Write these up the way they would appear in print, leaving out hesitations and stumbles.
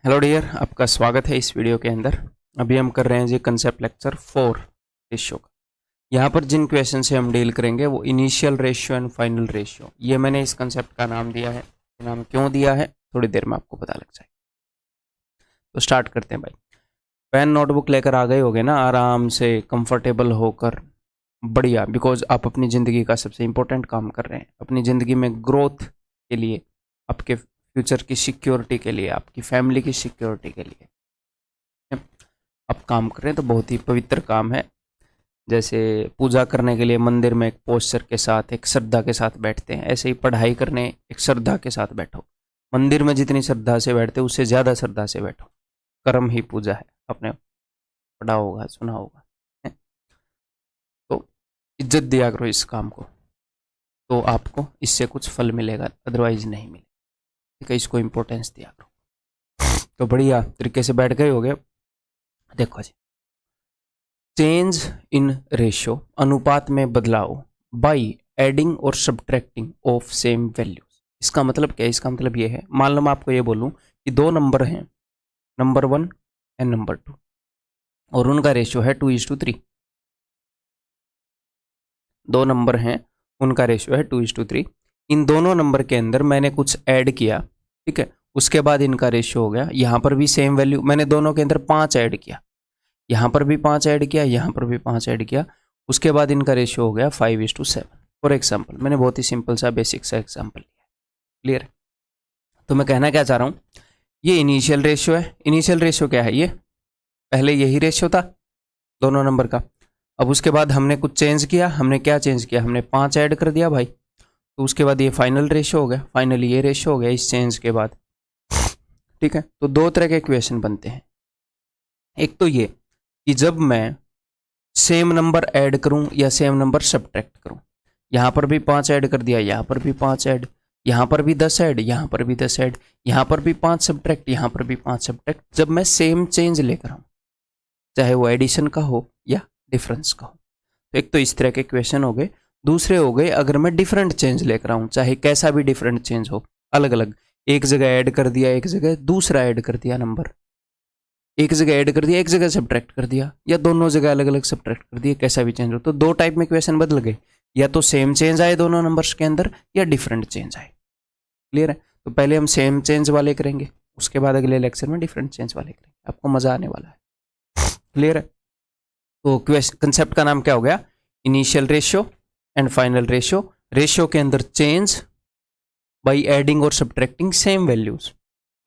Hello dear, आपका स्वागत है इस वीडियो के अंदर। अभी हम कर रहे हैं जी कंसेप्ट लेक्चर 4 रेशियो का। यहाँ पर जिन क्वेश्चन से हम डील करेंगे वो initial ratio and final ratio. ये मैंने इस कंसेप्ट का नाम दिया है। नाम क्यों दिया है थोड़ी देर में आपको पता लग जाए। तो स्टार्ट करते हैं भाई। पेन नोटबुक लेकर आ गए होगे ना, आराम से कंफर्टेबल होकर, बढ़िया। बिकॉज आप अपनी ज़िंदगी का सबसे इंपॉर्टेंट काम कर रहे हैं, अपनी ज़िंदगी में ग्रोथ के लिए, आपके फ्यूचर की सिक्योरिटी के लिए, आपकी फैमिली की सिक्योरिटी के लिए आप काम कर रहे हैं। तो बहुत ही पवित्र काम है। जैसे पूजा करने के लिए मंदिर में एक पोस्चर के साथ, एक श्रद्धा के साथ बैठते हैं, ऐसे ही पढ़ाई करने एक श्रद्धा के साथ बैठो। मंदिर में जितनी श्रद्धा से बैठते उससे ज़्यादा श्रद्धा से बैठो। कर्म ही पूजा है, आपने पढ़ा होगा, सुना होगा। तो इज्जत दिया करो इस काम को, तो आपको इससे कुछ फल मिलेगा, अदरवाइज नहीं मिलेगा। ठीक है, इसको इम्पोर्टेंस दिया करो। तो बढ़िया तरीके से बैठ गए हो गए। देखो जी, चेंज इन रेशियो, अनुपात में बदलाव, बाई एडिंग और सब्ट्रैक्टिंग ऑफ सेम वैल्यूज। इसका मतलब क्या है? इसका मतलब ये है, मान लो मैं आपको ये बोलूं कि दो नंबर हैं, नंबर 1 एंड नंबर 2, और उनका रेशियो है 2:3। दो नंबर हैं, उनका रेशियो है 2:3। इन दोनों नंबर के अंदर मैंने कुछ ऐड किया, ठीक है, उसके बाद इनका रेशियो हो गया। यहाँ पर भी सेम वैल्यू, मैंने दोनों के अंदर 5 ऐड किया, यहाँ पर भी 5 ऐड किया, यहाँ पर भी 5 ऐड किया, उसके बाद इनका रेशियो हो गया 5:7। फॉर एग्जाम्पल, मैंने बहुत ही सिंपल सा बेसिक सा एग्जाम्पल लिया। क्लियर? तो मैं कहना क्या चाह रहा हूँ, ये इनिशियल रेशियो है। इनिशियल रेशियो क्या है? ये पहले यही रेशियो था दोनों नंबर का। अब उसके बाद हमने कुछ चेंज किया। हमने क्या चेंज किया? हमने 5 ऐड कर दिया भाई। तो उसके बाद ये फाइनल रेशियो हो गया, फाइनली ये रेशियो हो गया इस चेंज के बाद। ठीक है, तो दो तरह के इक्वेशन बनते हैं। एक तो ये कि जब मैं सेम नंबर ऐड करूं या सेम नंबर सब्ट्रैक्ट करूं, यहाँ पर भी 5 ऐड कर दिया, यहाँ पर भी 5 ऐड, यहाँ पर भी 10 ऐड, यहाँ पर भी 10 ऐड, यहाँ पर भी 5 सब्ट्रैक्ट, यहाँ पर भी 5 सब्ट्रैक्ट। जब मैं सेम चेंज लेकर आऊँ, चाहे वो एडिशन का हो या डिफरेंस का हो। तो एक तो इस तरह के क्वेश्चन हो गए। दूसरे हो गए अगर मैं डिफरेंट चेंज लेकर आऊँ, चाहे कैसा भी डिफरेंट चेंज हो, अलग अलग, एक जगह ऐड कर दिया, एक जगह दूसरा ऐड कर दिया नंबर, एक जगह ऐड कर दिया, एक जगह सब्ट्रैक्ट कर दिया, या दोनों जगह अलग अलग सब्ट्रैक्ट कर दिया, कैसा भी चेंज हो। तो दो टाइप में क्वेश्चन बदल गए, या तो सेम चेंज आए दोनों नंबर्स के अंदर, या डिफरेंट चेंज आए। क्लियर है? तो पहले हम सेम चेंज वाले करेंगे, उसके बाद अगले लेक्चर में डिफरेंट चेंज वाले करेंगे। आपको मजा आने वाला है। क्लियर है? तो कंसेप्ट का नाम क्या हो गया? Initial ratio and final ratio. Ratio के अंदर चेंज बाई एडिंग और सब्ट्रैक्टिंग सेम वैल्यूज।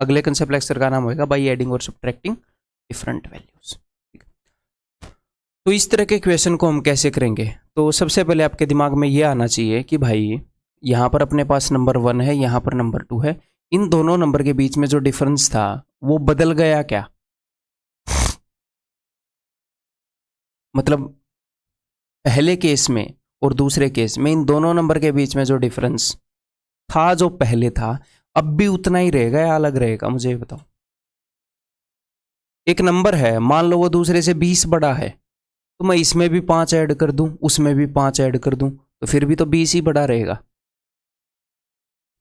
अगले कंसेप्ट लेक्चर का नाम होगा बाई एडिंग और सब्ट्रैक्टिंग डिफरेंट वैल्यूज। तो इस तरह के क्वेश्चन को हम कैसे करेंगे? तो सबसे पहले आपके दिमाग में ये आना चाहिए कि भाई यहाँ पर अपने पास नंबर 1 है, यहाँ पर नंबर 2 है, इन दोनों नंबर के बीच में जो डिफरेंस था वो बदल गया क्या? मतलब पहले केस में और दूसरे केस में इन दोनों नंबर के बीच में जो डिफरेंस था, जो पहले था, अब भी उतना ही रहेगा या अलग रहेगा? मुझे ये बताओ। एक नंबर है, मान लो वो दूसरे से 20 बड़ा है, तो मैं इसमें भी 5 ऐड कर दूं, उसमें भी 5 ऐड कर दूं, तो फिर भी तो 20 ही बड़ा रहेगा।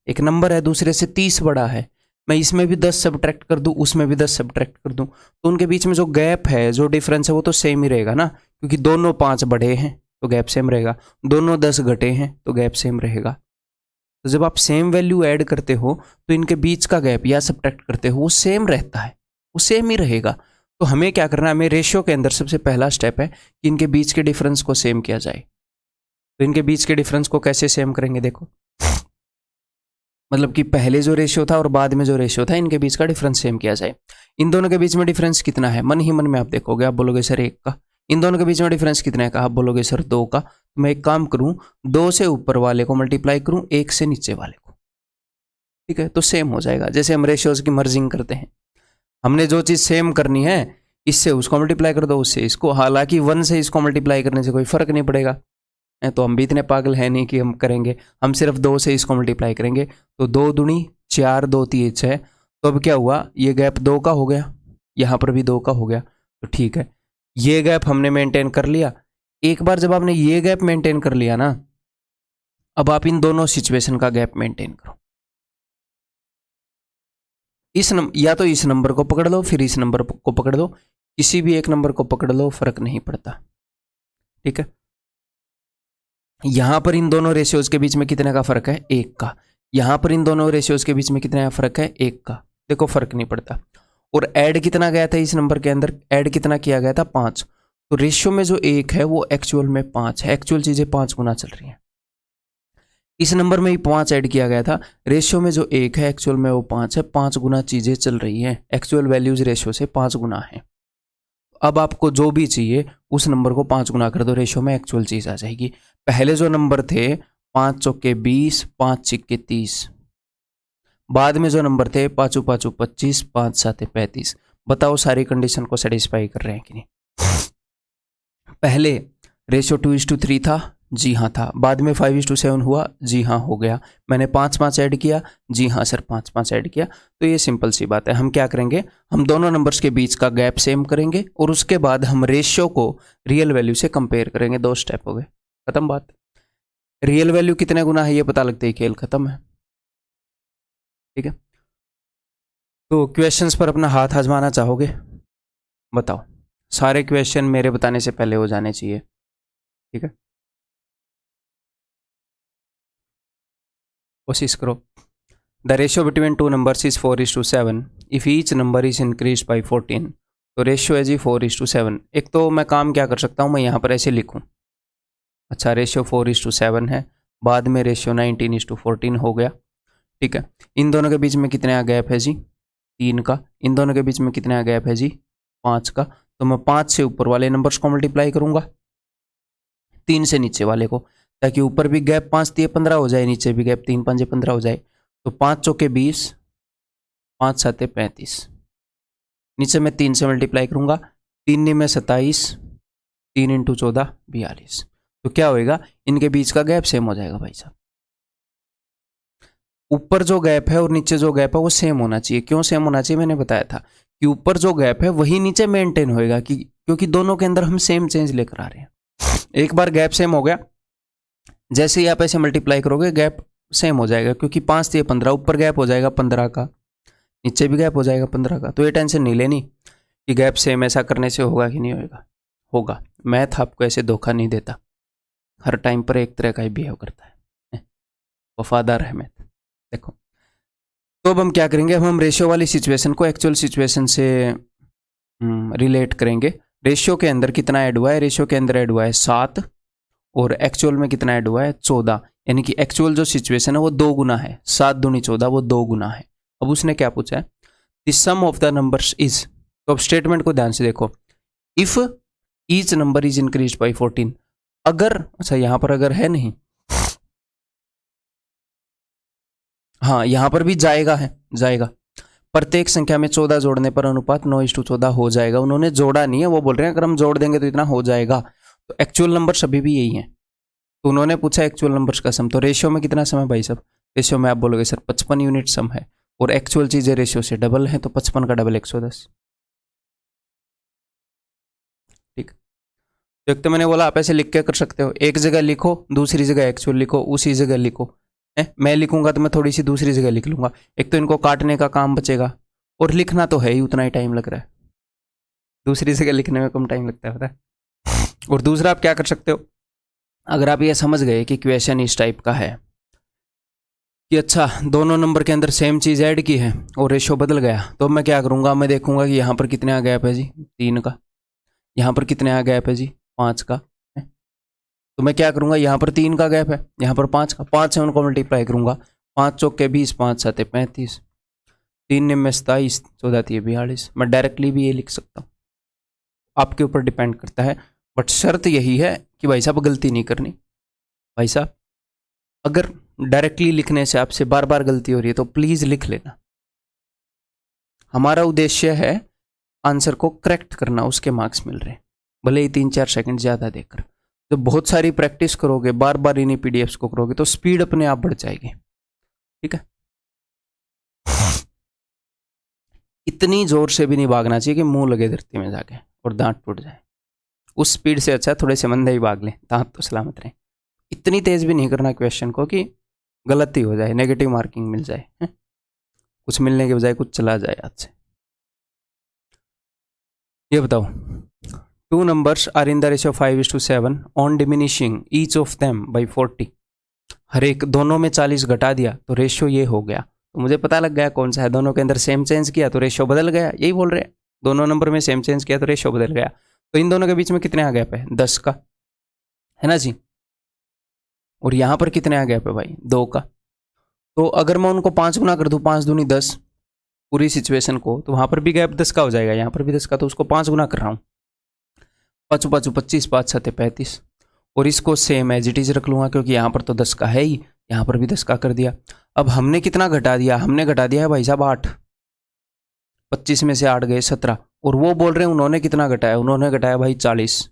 एक नंबर है दूसरे से 30 बड़ा है, मैं इसमें भी 10 सब्ट्रैक्ट कर दूं, उसमें भी 10 सब्ट्रैक्ट कर दूं, तो उनके बीच में जो गैप है, जो डिफरेंस है, वो तो सेम ही रहेगा ना, क्योंकि दोनों 5 बढ़े हैं तो गैप सेम रहेगा, दोनों 10 घटे हैं तो गैप सेम रहेगा। तो जब आप सेम वैल्यू ऐड करते हो तो इनके बीच का गैप या सब्ट्रैक्ट करते हो वो सेम रहता है, वो सेम ही रहेगा। तो हमें क्या करना है? हमें रेशियो के अंदर सबसे पहला स्टेप है कि इनके बीच के डिफरेंस को सेम किया जाए। तो इनके बीच के डिफरेंस को कैसे सेम करेंगे? देखो, मतलब कि पहले जो रेशियो था और बाद में जो रेशियो था, इनके बीच का डिफरेंस सेम किया जाए। इन दोनों के बीच में डिफरेंस कितना है? मन ही मन में आप देखोगे, आप बोलोगे सर 1 का। इन दोनों के बीच में डिफरेंस कितना है का? आप बोलोगे सर 2 का। तो मैं एक काम करूं, 2 से ऊपर वाले को मल्टीप्लाई करूं 1 से नीचे वाले को, ठीक है, तो सेम हो जाएगा। जैसे हम रेशियोज की मर्जिंग करते हैं, हमने जो चीज़ सेम करनी है, इससे उसको मल्टीप्लाई कर दो, उससे इसको। हालांकि 1 से इसको मल्टीप्लाई करने से कोई फर्क नहीं पड़ेगा, तो हम भी इतने पागल हैं नहीं कि हम करेंगे। हम सिर्फ 2 से इसको मल्टीप्लाई करेंगे, तो 2 दूनी 4, 2 3 6। तो अब क्या हुआ? ये गैप 2 का हो गया, यहाँ पर भी 2 का हो गया, तो ठीक है, ये गैप हमने मेंटेन कर लिया। एक बार जब आपने ये गैप मेंटेन कर लिया ना, अब आप इन दोनों सिचुएशन का गैप मेंटेन करो। या तो इस नंबर को पकड़ लो, फिर इस नंबर को पकड़ लो, किसी भी एक नंबर को पकड़ लो, फर्क नहीं पड़ता। ठीक है, यहां पर इन दोनों रेशियोज के बीच में कितने का फर्क है? 1 का। यहां पर इन दोनों रेशियोज के बीच में कितने का फर्क है? 1 का। देखो फर्क नहीं पड़ता। और ऐड कितना गया था इस नंबर के अंदर? ऐड कितना किया गया था? 5। तो रेशियो में जो 1 है वो एक्चुअल में 5 है। एक्चुअल चीजें 5 गुना चल रही हैं। इस नंबर में ही 5 ऐड किया गया था। रेशियो में जो 1 है एक्चुअल में वो 5 है। 5 गुना चीजें चल रही हैं। एक्चुअल वैल्यूज रेशियो से 5 गुना है। अब आपको जो भी चाहिए उस नंबर को 5 गुना कर दो, रेशियो में एक्चुअल चीज आ जाएगी। पहले जो नंबर थे 5 चौके 20, 5 छिक्के 30। बाद में जो नंबर थे 5 5 25, 5 7 35। बताओ सारी कंडीशन को सेटिस्फाई कर रहे हैं कि नहीं? पहले रेशियो 2:3 था, जी हाँ था। बाद में 5:7 हुआ, जी हाँ हो गया। मैंने 5 ऐड किया, जी हाँ सर 5 ऐड किया। तो ये सिंपल सी बात है। हम क्या करेंगे, हम दोनों नंबर्स के बीच का गैप सेम करेंगे और उसके बाद हम रेशियो को रियल वैल्यू से कंपेयर करेंगे। 2 स्टेप हो गए, खत्म बात। रियल वैल्यू कितने गुना है ये पता लगते ही खेल खत्म है। ठीक है, तो क्वेश्चंस पर अपना हाथ आजमाना चाहोगे? बताओ। सारे क्वेश्चन मेरे बताने से पहले हो जाने चाहिए। ठीक है, कोशिश करो। The ratio between two numbers is 4:7 if each number is increase by 14। तो रेशियो है जी 4:7। एक तो मैं काम क्या कर सकता हूँ, मैं यहाँ पर ऐसे लिखूँ। अच्छा, रेशियो 4:7 है, बाद में रेशियो 19:14 हो गया। ठीक है, इन दोनों के बीच में कितने का गैप है जी? 3 का। इन दोनों के बीच में कितने का गैप है जी? 5 का। तो मैं 5 से ऊपर वाले नंबर्स को मल्टीप्लाई करूंगा 3 से नीचे वाले को, ताकि ऊपर भी गैप 5 दिए 15 हो जाए, नीचे भी गैप 3 5 15 हो जाए। तो 5 चौके 20, 5 7 35। नीचे मैं 3 से मल्टीप्लाई करूंगा, 3 में 27, 3 × 14 42। तो क्या होएगा, इनके बीच का गैप सेम हो जाएगा भाई साहब। ऊपर जो गैप है और नीचे जो गैप है वो सेम होना चाहिए। क्यों सेम होना चाहिए? मैंने बताया था कि ऊपर जो गैप है वही नीचे मेंटेन होएगा, क्योंकि दोनों के अंदर हम सेम चेंज लेकर आ रहे हैं। एक बार गैप सेम हो गया, जैसे ही आप ऐसे मल्टीप्लाई करोगे गैप सेम हो जाएगा, क्योंकि 5 दिए 15, ऊपर गैप हो जाएगा 15 का, नीचे भी गैप हो जाएगा 15 का। तो ये टेंशन नहीं लेनी कि गैप सेम ऐसा करने से होगा कि नहीं होगा। होगा। मैथ आपको ऐसे धोखा नहीं देता, हर टाइम पर एक तरह का ही बिहेव करता है। वफादार है मैथ। देखो, तो अब हम क्या करेंगे, अब हम रेशियो वाली सिचुएशन को एक्चुअल सिचुएशन से रिलेट करेंगे। रेशियो के अंदर कितना ऐड हुआ है? रेशियो के अंदर ऐड हुआ है 7 और एक्चुअल में कितना ऐड हुआ है? 14। यानी कि एक्चुअल जो सिचुएशन है वो 2 गुना है। 7 दूनी 14, वो 2 गुना है। अब उसने क्या पूछा है? The sum of the numbers is. तो अब स्टेटमेंट को ध्यान से देखो। If each number is increase by 14। अगर, अच्छा यहां पर अगर है नहीं, हाँ यहां पर भी जाएगा है, जाएगा। प्रत्येक संख्या में 14 जोड़ने पर अनुपात 9:14 हो जाएगा। उन्होंने जोड़ा नहीं है, वो बोल रहे हैं अगर हम जोड़ देंगे तो इतना हो जाएगा। तो एक्चुअल नंबर सभी भी यही है। तो उन्होंने पूछा एक्चुअल नंबर्स का सम। तो रेशियो में कितना सम है भाई साहब? रेशियो में आप बोलोगे सर 55 यूनिट सम है, और एक्चुअल चीजें रेशियो से डबल है, तो 55 का डबल 110। ठीक, तो एक तो मैंने बोला आप ऐसे लिख के कर सकते हो, एक जगह लिखो, दूसरी जगह एक्चुअल लिखो, उसी जगह लिखो। मैं लिखूंगा तो मैं थोड़ी सी दूसरी जगह लिख लूंगा, एक तो इनको काटने का काम बचेगा, और लिखना तो है ही उतना ही टाइम लग रहा है, दूसरी जगह लिखने में कम टाइम लगता है पता है। और दूसरा आप क्या कर सकते हो, अगर आप ये समझ गए कि क्वेश्चन इस टाइप का है कि अच्छा दोनों नंबर के अंदर सेम चीज़ ऐड की है और रेशो बदल गया, तो मैं क्या करूँगा, मैं देखूंगा कि यहाँ पर कितने का गैप है जी? 3 का। यहाँ पर कितने का गैप है जी? 5 का। तो मैं क्या करूँगा, यहाँ पर 3 का गैप है, यहाँ पर 5 का, 5 से उनको मल्टीप्लाई करूँगा। 5 चौके 20, 5 7 35, 3 में 27, 14 42। मैं डायरेक्टली भी ये लिख सकता हूँ, आपके ऊपर डिपेंड करता है। बट शर्त यही है कि भाई साहब गलती नहीं करनी। भाई साहब अगर डायरेक्टली लिखने से आपसे बार बार गलती हो रही है तो प्लीज़ लिख लेना। हमारा उद्देश्य है आंसर को करेक्ट करना, उसके मार्क्स मिल रहे हैं, भले ही 3-4 सेकंड ज़्यादा देकर। तो बहुत सारी प्रैक्टिस करोगे, बार बार इन्हीं पीडीएफ्स को करोगे तो स्पीड अपने आप बढ़ जाएगी। ठीक है, इतनी जोर से भी नहीं भागना चाहिए कि मुंह लगे धरती में जाके और दांत टूट जाए। उस स्पीड से अच्छा थोड़े से मंदे ही भाग लें, दांत तो सलामत रहें। इतनी तेज भी नहीं करना क्वेश्चन को कि गलत ही हो जाए, नेगेटिव मार्किंग मिल जाए। कुछ मिलने के बजाय कुछ चला जाए हाथ से। ये बताओ, two numbers are in the ratio 5:7 on diminishing each of them by 40। हर एक दोनों में 40 घटा दिया तो रेशियो ये हो गया। तो मुझे पता लग गया कौन सा है, दोनों के अंदर सेम चेंज किया तो रेशियो बदल गया, यही बोल रहे हैं। दोनों नंबर में सेम चेंज किया तो रेशियो बदल गया। तो इन दोनों के बीच में कितने आ गैप है, 10 का, है ना जी। और यहां पर कितने आ गैप है भाई, 2 का। तो अगर मैं उनको 5 गुना कर दूं, 5 दूनी 10 पूरी सिचुएशन को, तो वहां पर भी गैप 10 का हो जाएगा, यहां पर भी 10 का। तो उसको 5 गुना कर रहा हूं, 5 5 25, 5 7 35। और इसको सेम एज इट इज रख लूंगा क्योंकि यहां पर तो 10 का है ही, यहां पर भी 10 का कर दिया। अब हमने कितना घटा दिया, हमने घटा दिया है भाई साहब 8। 25 में से 8 गए 17। और वो बोल रहे हैं उन्होंने कितना घटाया, उन्होंने घटाया भाई 40।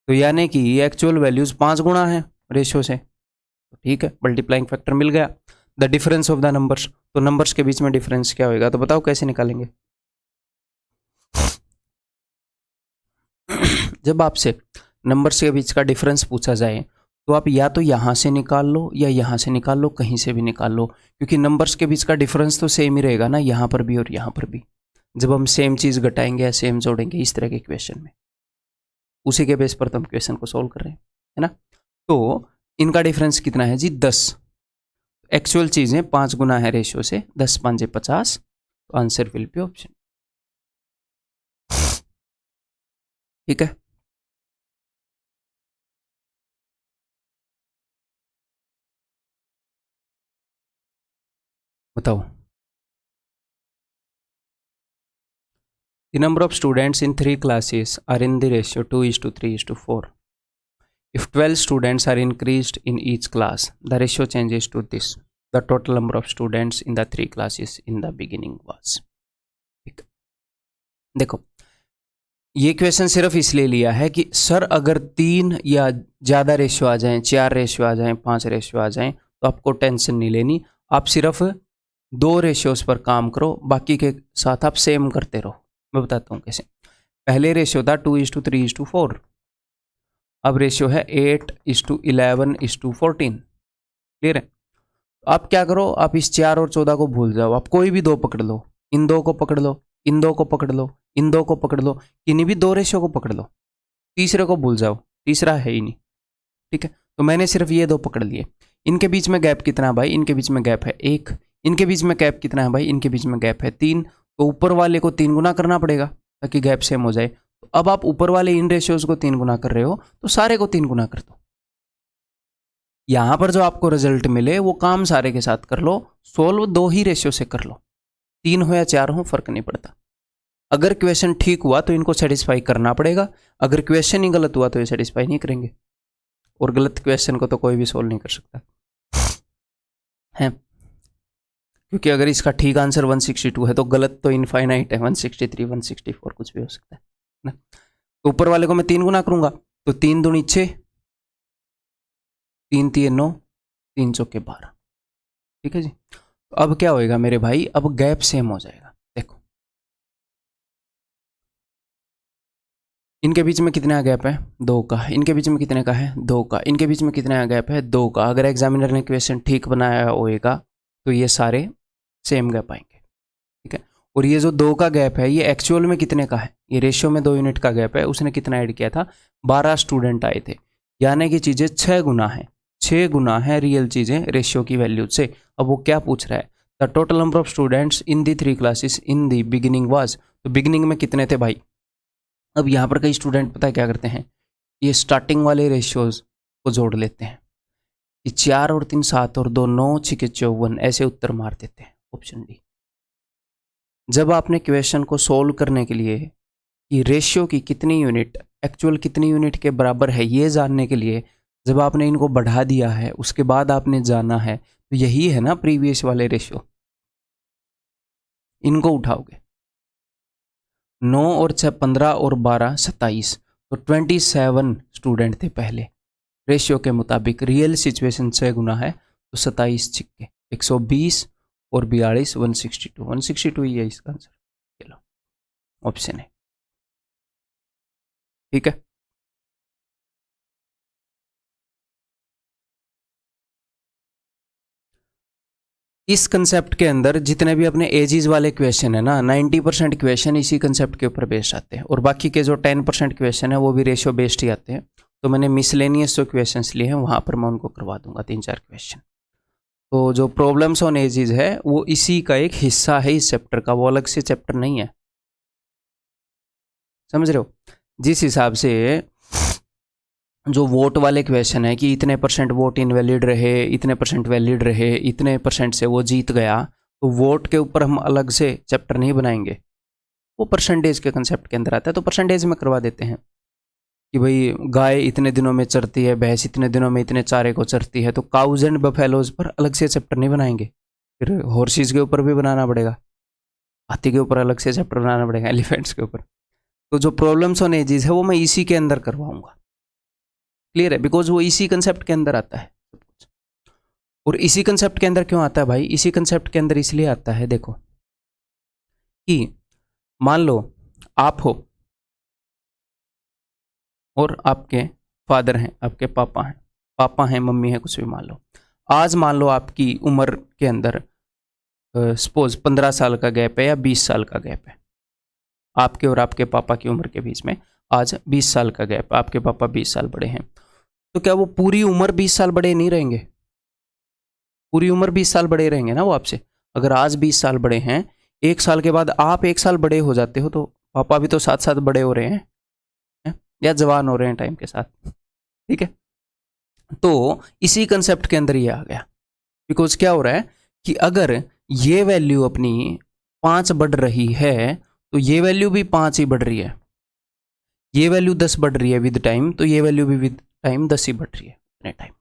तो यानी कि एक्चुअल वैल्यूज 5 गुना है रेशियो से। तो ठीक है, मल्टीप्लाइंग फैक्टर मिल गया। The difference of the numbers, तो नंबर्स के बीच में डिफरेंस क्या होगा, तो बताओ कैसे निकालेंगे। जब आपसे नंबर्स के बीच का डिफरेंस पूछा जाए तो आप या तो यहां से निकाल लो या यहां से निकाल लो, कहीं से भी निकाल लो, क्योंकि नंबर्स के बीच का डिफरेंस तो सेम ही रहेगा ना, यहां पर भी और यहां पर भी। जब हम सेम चीज घटाएंगे या सेम जोड़ेंगे इस तरह के क्वेश्चन में, उसी के बेस पर तो हम क्वेश्चन को सोल्व कर रहे हैं, है ना। तो इनका डिफरेंस कितना है जी, 10। एक्चुअल चीजें 5 गुना है रेशियो से, 10 5 50। तो आंसर विल बी ऑप्शन। ठीक है, बताओ। The number of students in 3 classes are in the ratio 2:3:4. If 12 students are increased in each class, the ratio changes to this. The total number of students in the 3 classes in the beginning was. ठीक, देखो ये question सिर्फ इसलिए लिया है कि sir अगर 3 या ज़्यादा रेशियो आ जाएं, 4 रेशियो आ जाएं, 5 रेशियो आ जाएं, तो आपको टेंशन नहीं लेनी। आप सिर्फ 2 रेशियोज पर काम करो, बाकी के साथ आप सेम करते रहो। मैं बताता हूँ कैसे। पहले रेशियो था 2:3:4, अब रेशियो है 8:11:14। क्लियर है। आप क्या करो, आप इस 4 और 14 को भूल जाओ, आप कोई भी 2 पकड़ लो, इन 2 को पकड़ लो, इन 2 को पकड़ लो, इन 2 को पकड़ लो, किन्हीं भी 2 रेशियो को पकड़ लो, तीसरे को भूल जाओ, तीसरा है ही नहीं। ठीक है, तो मैंने सिर्फ ये 2 पकड़ लिए। इनके बीच में गैप कितना है भाई, इनके बीच में गैप है 1। इनके बीच में गैप कितना है भाई, इनके बीच में गैप है 3। तो ऊपर वाले को 3 गुना करना पड़ेगा ताकि गैप सेम हो जाए। तो अब आप ऊपर वाले इन रेशियोज को 3 गुना कर रहे हो, तो सारे को 3 गुना कर दो। यहां पर जो आपको रिजल्ट मिले वो काम सारे के साथ कर लो, सोल्व 2 ही रेशियो से कर लो, 3 हो या 4 हो फर्क नहीं पड़ता। अगर क्वेश्चन ठीक हुआ तो इनको सेटिस्फाई करना पड़ेगा, अगर क्वेश्चन ही गलत हुआ तो ये सेटिस्फाई नहीं करेंगे। और गलत क्वेश्चन को तो कोई भी सोल्व नहीं कर सकता है, क्योंकि अगर इसका ठीक आंसर 162 है तो गलत तो इनफाइनाइट है, 163 164 कुछ भी हो सकता है ना। तो ऊपर वाले को मैं 3 गुना करूंगा, तो 3 दूनी 6, 3 3 9, 3 चौके 12। ठीक है जी। तो अब क्या होएगा मेरे भाई, अब गैप सेम हो जाएगा। देखो इनके बीच में कितना गैप है, 2 का। इनके बीच में कितने का है, 2 का। इनके बीच में कितना गैप है, 2 का। अगर एग्जामिनर ने क्वेश्चन ठीक बनाया होएगा तो ये सारे सेम गैप आएंगे। ठीक है, और ये जो 2 का गैप है ये एक्चुअल में कितने का है, ये रेशियो में 2 यूनिट का गैप है, उसने कितना ऐड किया था, 12 स्टूडेंट आए थे, यानी कि चीज़ें 6 गुना है, 6 गुना है रियल चीज़ें रेशियो की वैल्यू से। अब वो क्या पूछ रहा है, the total number of students in the 3 classes in the beginning was. तो बिगिनिंग में कितने थे भाई। अब यहाँ पर कई स्टूडेंट पता है क्या करते हैं, ये स्टार्टिंग वाले रेशियोज को जोड़ लेते हैं, ये 4 और 3 7 और 2 9 6 54 ऐसे उत्तर मार देते हैं, ऑप्शन डी। जब आपने क्वेश्चन को सोल्व करने के लिए कि रेशियो की कितनी यूनिट एक्चुअल कितनी यूनिट के बराबर है ये जानने के लिए जब आपने इनको बढ़ा दिया है, उसके बाद आपने जाना है, तो यही है ना प्रीवियस वाले रेशियो। इनको उठाओगे, 9 और 6 15 और 12 27, तो 27 स्टूडेंट थे पहले रेशियो के मुताबिक। रियल सिचुएशन 6 गुना है तो 27 छिक्के 120 और 42 162, 162 ही है इसका आंसर। चलो ऑप्शन है। ठीक है, इस कंसेप्ट के अंदर जितने भी अपने एजेस वाले क्वेश्चन है ना, 90% क्वेश्चन इसी कंसेप्ट के ऊपर बेस्ड आते हैं, और बाकी के जो 10% क्वेश्चन है वो भी रेशियो बेस्ड ही आते हैं। तो मैंने मिसलेनियस जो क्वेश्चंस लिए हैं वहाँ पर मैं उनको करवा दूंगा 3-4 क्वेश्चन। तो जो प्रॉब्लम्स ऑन एजेस है वो इसी का एक हिस्सा है इस चैप्टर का, वो अलग से चैप्टर नहीं है, समझ रहे हो। जिस हिसाब से जो वोट वाले क्वेश्चन है कि इतने % वोट इनवैलिड रहे, इतने % वैलिड रहे, इतने % से वो जीत गया, तो वोट के ऊपर हम अलग से चैप्टर नहीं बनाएंगे, वो परसेंटेज के कंसेप्ट के अंदर आता है। तो परसेंटेज में करवा देते हैं कि भाई गाय इतने दिनों में चरती है, भैंस इतने दिनों में इतने चारे को चरती है, तो काउज एंड बफेलोज पर अलग से चैप्टर नहीं बनाएंगे, फिर हॉर्सेस के ऊपर भी बनाना पड़ेगा, हाथी के ऊपर अलग से चैप्टर बनाना पड़ेगा, एलिफेंट्स के ऊपर। तो जो प्रॉब्लम्स ऑन एजेस है वो मैं इसी के अंदर करवाऊंगा, क्लियर है, बिकॉज वो इसी कंसेप्ट के अंदर आता है। और इसी कंसेप्ट के अंदर क्यों आता है भाई, इसी कंसेप्ट के अंदर इसलिए आता है, देखो कि मान लो आप हो और आपके फादर हैं, आपके पापा हैं, मम्मी है, कुछ भी मान लो। आज मान लो आपकी उम्र के अंदर सपोज 15 साल का गैप है या 20 साल का गैप है, आपके और आपके पापा की उम्र के बीच में आज 20 साल का गैप, आपके पापा 20 साल बड़े हैं, तो क्या वो पूरी उम्र 20 साल बड़े नहीं रहेंगे? पूरी उम्र 20 साल बड़े रहेंगे ना वो आपसे। अगर आज 20 साल बड़े हैं, 1 साल के बाद आप 1 साल बड़े हो जाते हो, तो पापा भी तो साथ साथ बड़े हो रहे हैं या जवान हो रहे हैं टाइम के साथ, ठीक है। तो इसी कंसेप्ट के अंदर ये आ गया, बिकॉज क्या हो रहा है कि अगर ये वैल्यू अपनी 5 बढ़ रही है तो ये वैल्यू भी 5 ही बढ़ रही है, ये वैल्यू 10 बढ़ रही है विद टाइम, तो ये वैल्यू भी विद टाइम 10 ही बढ़ रही है अपने टाइम में।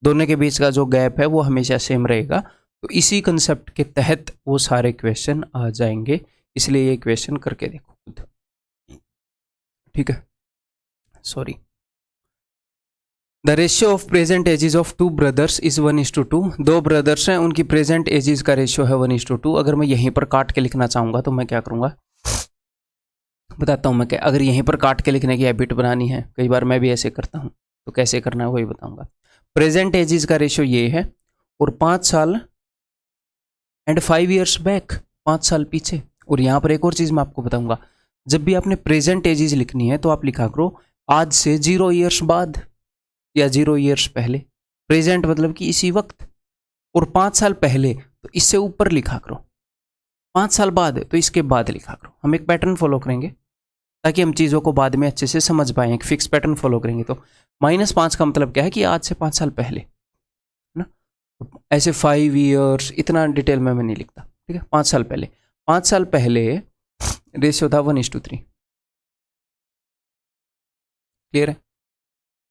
दोनों के बीच का जो गैप है वो हमेशा सेम रहेगा। तो इसी कंसेप्ट के तहत वो सारे क्वेश्चन आ जाएंगे, इसलिए ये क्वेश्चन करके देखो खुद, ठीक है। Sorry, the ratio of present ages of 2 brothers is 1:2। 2 brothers हैं, उनकी प्रेजेंट एजेस का रेशियो है 1:2। अगर मैं यहीं पर काट के लिखना चाहूँगा तो मैं क्या करूँगा, बताता हूँ मैं क्या। अगर यहीं पर काट के लिखने की हैबिट बनानी है, कई बार मैं भी ऐसे करता हूँ, तो कैसे करना है वही बताऊँगा। प्रेजेंट एजेस का रेशियो ये है, और 5 साल एंड 5 ईयर्स बैक, 5 साल पीछे। और यहाँ पर एक और चीज़ मैं आपको बताऊँगा, जब भी आपने प्रेजेंट एजेस लिखनी है तो आप लिखा करो आज से 0 ईयर्स बाद या 0 ईयर्स पहले। प्रेजेंट मतलब कि इसी वक्त, और 5 साल पहले तो इससे ऊपर लिखा करो, 5 साल बाद तो इसके बाद लिखा करो। हम एक पैटर्न फॉलो करेंगे ताकि हम चीज़ों को बाद में अच्छे से समझ पाएँ। एक फिक्स पैटर्न फॉलो करेंगे। तो -5 का मतलब क्या है कि आज से 5 साल पहले, है ना। ऐसे 5 ईयर्स इतना डिटेल में मैं नहीं लिखता, ठीक है। 5 साल पहले, 5 साल पहले रेशियो था 1:3, क्लियर है।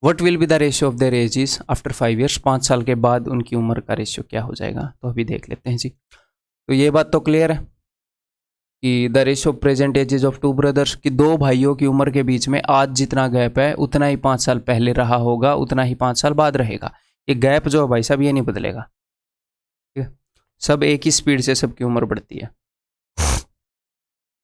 What will be the ratio of their edges after 5 years, 5 साल के बाद उनकी उम्र का रेशियो क्या हो जाएगा, तो अभी देख लेते हैं जी। तो ये बात तो क्लियर है कि the ratio of present ages of 2 brothers, कि 2 भाइयों की उम्र के बीच में आज जितना गैप है उतना ही 5 साल पहले रहा होगा, उतना ही 5 साल बाद रहेगा। ये गैप जो है भाई साहब ये नहीं बदलेगा, ठीक है। सब एक ही स्पीड से सबकी उम्र बढ़ती है।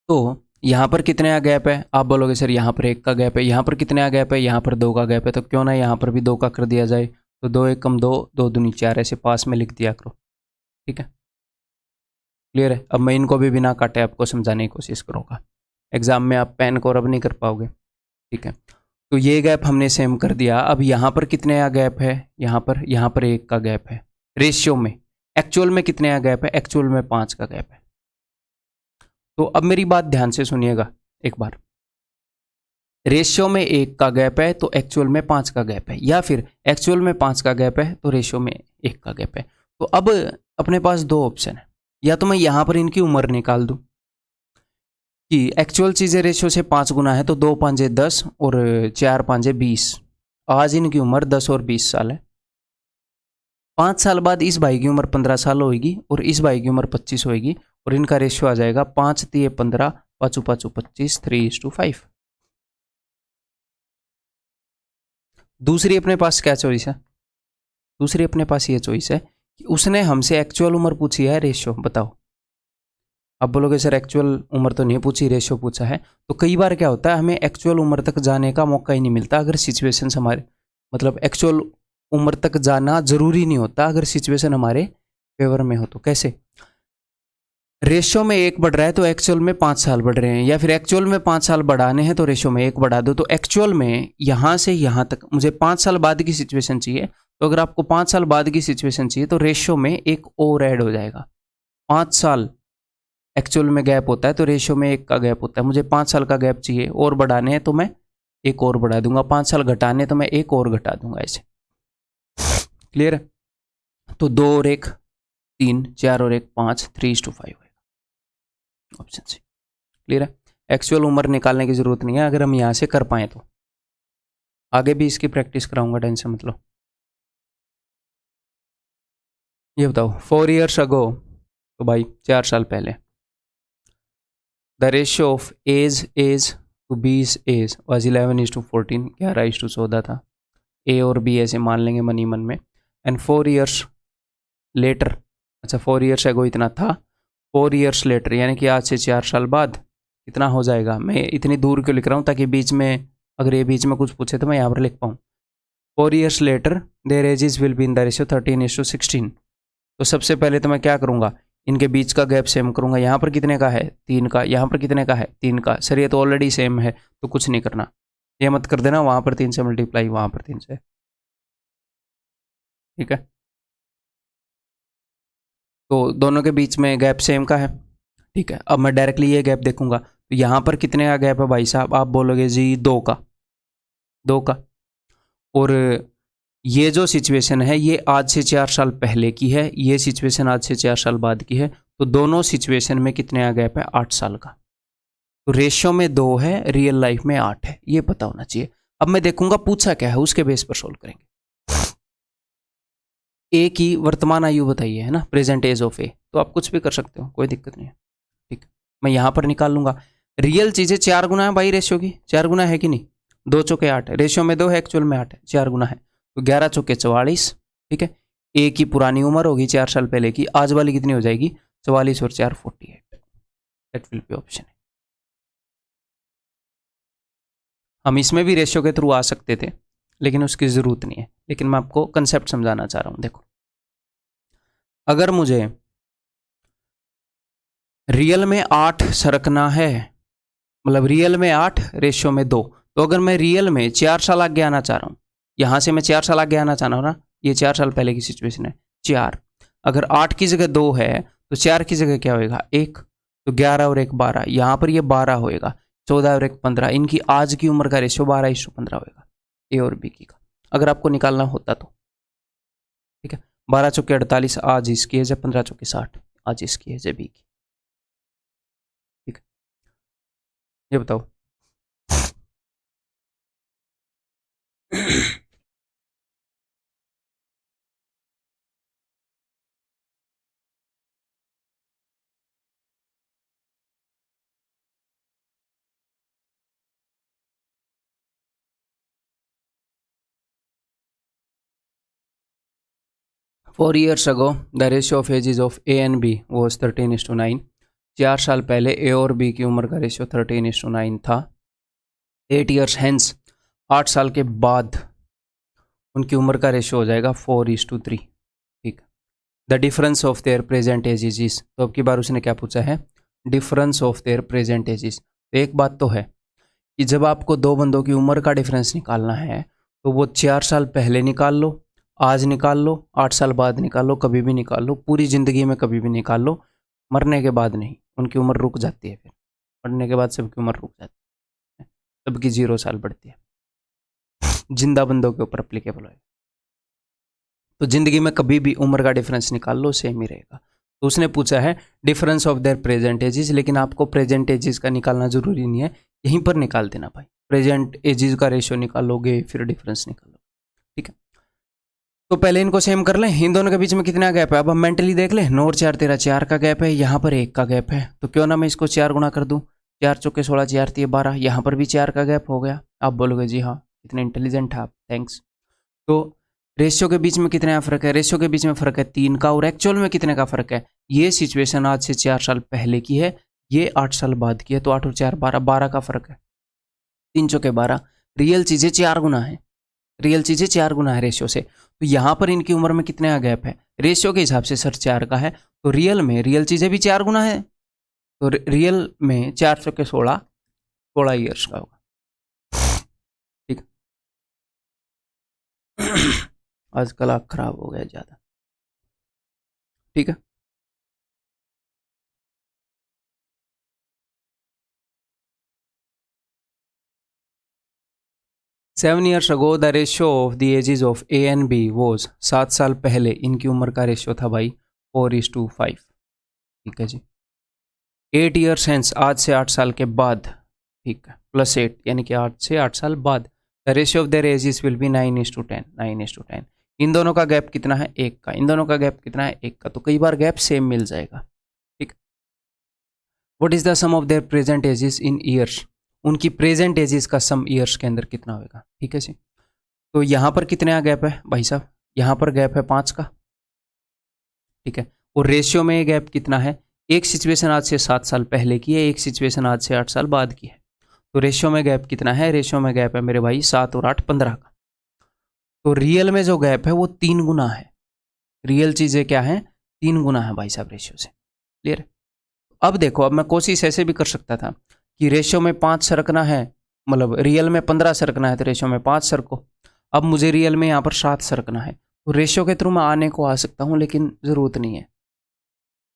तो यहाँ पर कितने का गैप है, आप बोलोगे सर यहाँ पर 1 का गैप है, यहाँ पर कितने का गैप है, यहाँ पर 2 का गैप है, तो क्यों ना यहाँ पर भी 2 का कर दिया जाए। तो 2 1 कम 2, 2 दूनी 4, ऐसे पास में लिख दिया करो, ठीक है। क्लियर है। अब मैं इनको भी बिना काटे आपको समझाने की कोशिश करूँगा, एग्जाम में आप पेन को रब नहीं कर पाओगे, ठीक है। तो ये गैप हमने सेम कर दिया। अब यहाँ पर कितने का गैप है, यहाँ पर 1 का गैप है रेशियो में। एक्चुअल में कितने का गैप है, एक्चुअल में 5 का गैप है। तो अब मेरी बात ध्यान से सुनिएगा एक बार, रेशियो में 1 का गैप है तो एक्चुअल में 5 का गैप है, या फिर एक्चुअल में 5 का गैप है तो रेशियो में 1 का गैप है। तो अब अपने पास 2 ऑप्शन है, या तो मैं यहाँ पर इनकी उम्र निकाल दूँ कि एक्चुअल चीज़ें रेशियो से 5 गुना है, तो 2 5 10 और 4 5 20। आज इनकी उम्र 10 और 20 साल है। 5 साल बाद इस भाई की उम्र 15 साल होगी और इस भाई की उम्र 25 होगी, और इनका रेशियो आ जाएगा 5 3 15 5 5 25 3:5। दूसरी अपने पास क्या चॉइस है, दूसरी अपने पास ये चॉइस है कि उसने हमसे एक्चुअल उम्र पूछी है, रेशियो बताओ। अब बोलोगे सर एक्चुअल उम्र तो नहीं पूछी, रेशियो पूछा है। तो कई बार क्या होता है, हमें एक्चुअल उम्र तक जाने का मौका ही नहीं मिलता अगर सिचुएशन हमारे, मतलब एक्चुअल उम्र तक जाना जरूरी नहीं होता अगर सिचुएशन हमारे फेवर में हो तो कैसे, रेशियो में 1 बढ़ रहा है तो एक्चुअल में 5 साल बढ़ रहे हैं, या फिर एक्चुअल में 5 साल बढ़ाने हैं तो रेशियो में 1 बढ़ा दो। तो एक्चुअल में यहाँ से यहाँ तक मुझे 5 साल बाद की सिचुएशन चाहिए, तो अगर आपको 5 साल बाद की सिचुएशन चाहिए तो रेशियो में 1 और ऐड हो जाएगा। 5 साल एक्चुअल में गैप होता है तो रेशियो में 1 का गैप होता है, मुझे 5 साल का गैप चाहिए और बढ़ाने हैं तो मैं 1 और बढ़ा दूंगा, 5 साल घटाने तो मैं 1 और घटा दूंगा, ऐसे। क्लियर है? तो 2 और 1 3, 4 और 1 5, 3:5 होगा ऑप्शन सी। क्लियर है? एक्चुअल उम्र निकालने की जरूरत नहीं है अगर हम यहाँ से कर पाए तो। आगे भी इसकी प्रैक्टिस कराऊंगा, टेंशन मत लो। ये बताओ 4 years अगो, तो भाई 4 साल पहले, the ratio of age to B's age was 11:14, 11:14 था। ए और बी ऐसे मान लेंगे मनी मन में। एंड 4 years लेटर, अच्छा 4 years अगो इतना था, 4 years लेटर यानी कि आज से 4 साल बाद कितना हो जाएगा। मैं इतनी दूर क्यों लिख रहा हूँ, ताकि बीच में अगर ये बीच में कुछ पूछे तो मैं यहाँ पर लिख पाऊँ। 4 years later their ages will be in the ratio 13:16। तो सबसे पहले तो मैं क्या करूँगा, इनके बीच का गैप सेम करूँगा। यहाँ पर कितने का है, 3 का, यहाँ पर कितने का है, 3 का। सर ये तो ऑलरेडी सेम है तो कुछ नहीं करना, ये मत कर देना, वहाँ पर 3 से मल्टीप्लाई, वहाँ पर 3 से। ठीक है, तो दोनों के बीच में गैप सेम का है। ठीक है, अब मैं डायरेक्टली ये गैप देखूंगा तो यहाँ पर कितने का गैप है भाई साहब, आप बोलोगे जी 2 का, 2 का। और ये जो सिचुएशन है ये आज से 4 साल पहले की है, ये सिचुएशन आज से 4 साल बाद की है, तो दोनों सिचुएशन में कितने का गैप है, 8 साल का। तो रेशियो में 2 है, रियल लाइफ में 8 है, ये पता होना चाहिए। अब मैं देखूंगा पूछा क्या है, उसके बेस पर सोल्व करेंगे। ए की वर्तमान आयु बताइए, है ना, प्रेजेंट एज ऑफ ए, तो आप कुछ भी कर सकते हो, कोई दिक्कत नहीं है। ठीक, मैं यहाँ पर निकाल लूंगा। रियल चीज़ें 4 गुना है भाई रेशियो की, 4 गुना है कि नहीं, 2 चौके 8, रेशियो में 2 है, एक्चुअल में 8 है, 4 गुना है, तो 11 चौके 44। ठीक है, ए की पुरानी उम्र होगी 4 साल पहले की, आज वाली कितनी हो जाएगी, 44 और 4 48। That will be option. हम इसमें भी रेशियो के थ्रू आ सकते थे लेकिन उसकी ज़रूरत नहीं है, लेकिन मैं आपको कंसेप्ट समझाना चाह रहा हूँ। देखो, अगर मुझे रियल में 8 सरकना है, मतलब रियल में 8 रेशियो में 2, तो अगर मैं रियल में 4 साल आगे आना चाह रहा हूँ, यहाँ से मैं 4 साल आगे आना चाह रहा हूँ ना, ये 4 साल पहले की सिचुएशन है 4, अगर 8 की जगह 2 है तो 4 की जगह क्या होएगा 1, तो 11 और 1 12, यहाँ पर ये 12 होएगा, 14 और 1 15, इनकी आज की उम्र का रेशियो 12:15 होएगा, ए और बी की का, अगर आपको निकालना होता तो। ठीक है, 12 चौके 48 आज इसकी है, जब 15 चौके 60 आज इसकी है, जब बी की। ठीक है, ये बताओ 4 years ago the ratio of ages of A and B was 13:9। 4 साल पहले ए और बी की उम्र का रेशियो 13:9 था। 8 years hence, 8 साल के बाद उनकी उम्र का रेशियो हो जाएगा 4:3। ठीक, the difference of their present edges is, तो अब की बार उसने क्या पूछा है, difference of their present edges. तो एक बात तो है कि जब आपको दो बंदों की उम्र का डिफरेंस निकालना है तो वो 4 साल पहले निकाल लो, आज निकाल लो, 8 साल बाद निकाल लो, कभी भी निकाल लो, पूरी ज़िंदगी में कभी भी निकाल लो, मरने के बाद नहीं, उनकी उम्र रुक जाती है, फिर मरने के बाद सबकी उम्र रुक जाती है, सबकी 0 साल बढ़ती है, जिंदा बंदों के ऊपर अप्लीकेबल है। तो ज़िंदगी में कभी भी उम्र का डिफरेंस निकाल लो, सेम ही रहेगा। तो उसने पूछा है difference of their present edges, लेकिन आपको प्रेजेंट एजेस का निकालना जरूरी नहीं है, यहीं पर निकाल देना भाई, प्रेजेंट एजेस का रेशियो निकालोगे फिर डिफरेंस निकालोगे। ठीक है, तो पहले इनको सेम कर लें, इन दोनों के बीच में कितना गैप है, अब हम मेंटली देख लें, 9 और 4 13 4 का गैप है, यहाँ पर 1 का गैप है, तो क्यों ना मैं इसको 4 गुना कर दूँ, 4 चौके 16, 4 3 12, यहाँ पर भी 4 का गैप हो गया। आप बोलोगे जी हाँ इतने इंटेलिजेंट है आप, थैंक्स। तो रेशियो के बीच में कितने का फर्क है, रेशियो के बीच में फर्क है 3 का, और एक्चुअल में कितने का फर्क है, ये सिचुएशन आज से 4 साल पहले की है, ये 8 साल बाद की है, तो 8 और 4 12, 12 का फर्क है, 3 चौके 12, रियल चीज़ें 4 गुना है, रियल चीज़ें 4 गुना है रेशियो से। तो यहाँ पर इनकी उम्र में कितने का गैप है, रेशियो के हिसाब से सर 4 का है, तो रियल चीज़ें भी 4 गुना है, तो रियल में 4 चौके 16 ईयर्स का होगा। ठीक आजकल आँख खराब हो गया ज़्यादा। ठीक है, seven years ago the ratio of the ages of A and B was, 7 साल पहले इनकी उम्र का रेशियो था भाई 4:5। ठीक है जी। 8 ईयर्स हेंस, आज से 8 साल के बाद, ठीक है, +8 यानी कि 8 से 8 साल बाद, the ratio of their ages will B 9:10, 9:10। इन दोनों का गैप कितना है? 1 का। इन दोनों का गैप कितना है? 1 का। तो कई बार गैप सेम मिल जाएगा। ठीक। What is the sum of their present ages in years, उनकी प्रेजेंट एजेस का सम ईयर्स के अंदर कितना होगा? ठीक है जी। तो यहाँ पर कितने गैप है भाई साहब? यहाँ पर गैप है 5 का। ठीक है, और रेशियो में गैप कितना है? एक सिचुएशन आज से 7 साल पहले की है, एक सिचुएशन आज से 8 साल बाद की है। तो रेशियो में गैप कितना है? रेशियो में गैप है मेरे भाई 7 और 8 15 का। तो रियल में जो गैप है वो 3 गुना है। रियल चीज़ें क्या है? 3 गुना है भाई साहब रेशियो से। क्लियर? अब देखो, अब मैं कोशिश ऐसे भी कर सकता था कि रेशियो में 5 सरकना है, मतलब रियल में 15 सरकना है तो रेशियो में 5 सरको। अब मुझे रियल में यहाँ पर 7 सरकना है, तो रेशियो के थ्रू मैं आने को आ सकता हूँ, लेकिन ज़रूरत नहीं है,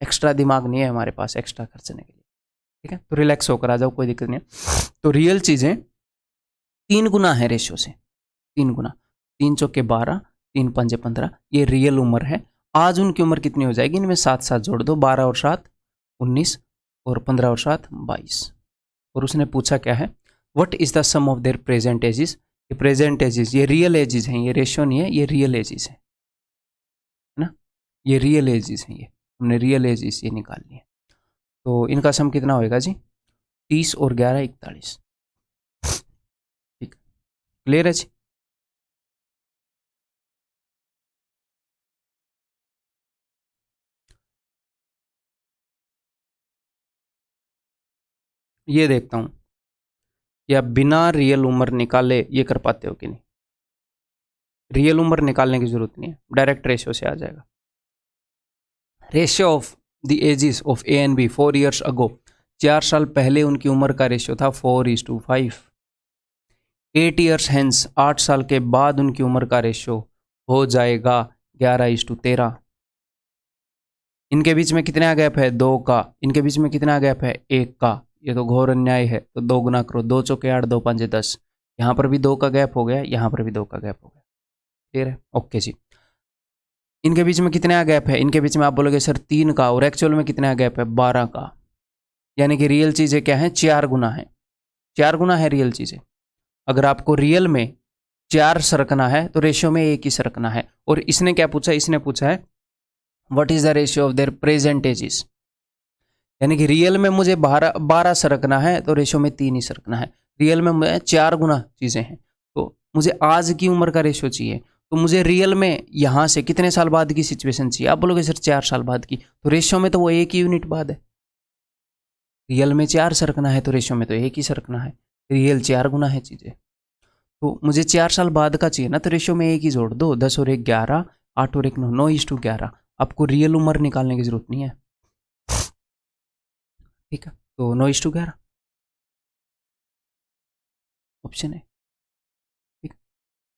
एक्स्ट्रा दिमाग नहीं है हमारे पास एक्स्ट्रा खर्चने के लिए। ठीक है, तो रिलैक्स होकर आ जाओ, कोई दिक्कत नहीं है। तो रियल चीज़ें 3 गुना है रेशियो से, 3 गुना। 3 चौके 12, 3 पंजे 15, ये रियल उम्र है। आज उनकी उम्र कितनी हो जाएगी? इनमें 7 7 जोड़ दो, 12 और 7 19, और 15 और 7 22। और उसने पूछा क्या है? What is the sum of their present ages. ये प्रेजेंट एजेस, ये रियल एजेस हैं, ये रेशियो नहीं है, ये रियल एजेस है ना, ये रियल एजेस हैं, ये हमने रियल एजेस ये निकाल लिए। तो इनका सम कितना होएगा जी? 30 और 11 41। ठीक, क्लियर है जी? ये देखता हूँ या बिना रियल उम्र निकाले ये कर पाते हो कि नहीं। रियल उम्र निकालने की जरूरत नहीं है, डायरेक्ट रेशियो से आ जाएगा। Ratio of the ages of A and B 4 years ago, 4 साल पहले उनकी उम्र का रेशियो था 4:5। 8 ईयर्स हेंस, 8 साल के बाद उनकी उम्र का रेशियो हो जाएगा 11:13। इनके बीच में कितना गैप है? 2 का। इनके बीच में कितना गैप है? 1 का। ये तो घोर अन्याय है, तो 2 गुना करो, 2 चौके 8, 2 पंजे 10। यहाँ पर भी 2 का गैप हो गया, यहाँ पर भी 2 का गैप हो गया। क्लियर है? ओके जी। इनके बीच में कितना गैप है? इनके बीच में आप बोलोगे सर 3 का, और एक्चुअल में कितना गैप है? 12 का। यानी कि रियल चीज़ें क्या है? 4 गुना है, 4 गुना है रियल चीज़ें। अगर आपको रियल में 4 सरकना है तो रेशियो में 1 ही सरकना है। और इसने क्या पूछा? इसने पूछा है what is the ratio of their present edges, यानी कि रियल में मुझे 12 सरकना है तो रेशियो में 3 ही सरकना है। रियल में मुझे 4 गुना चीज़ें हैं, तो मुझे आज की उम्र का रेशियो चाहिए। तो मुझे रियल में यहाँ से कितने साल बाद की सिचुएशन चाहिए? आप बोलोगे सर 4 साल बाद की, तो रेशियो में तो वो 1 ही यूनिट बाद है। रियल में 4 सरकना है तो रेशियो में तो 1 ही सरकना है। रियल 4 गुना है चीज़ें, तो मुझे 4 साल बाद का चाहिए ना, तो रेशियो में 1 ही जोड़ दो। 10 और 1 11, 8 और 1 9, 9:11। आपको रियल उम्र निकालने की जरूरत नहीं है। ठीक है, तो 9:11 ऑप्शन है। ठीक,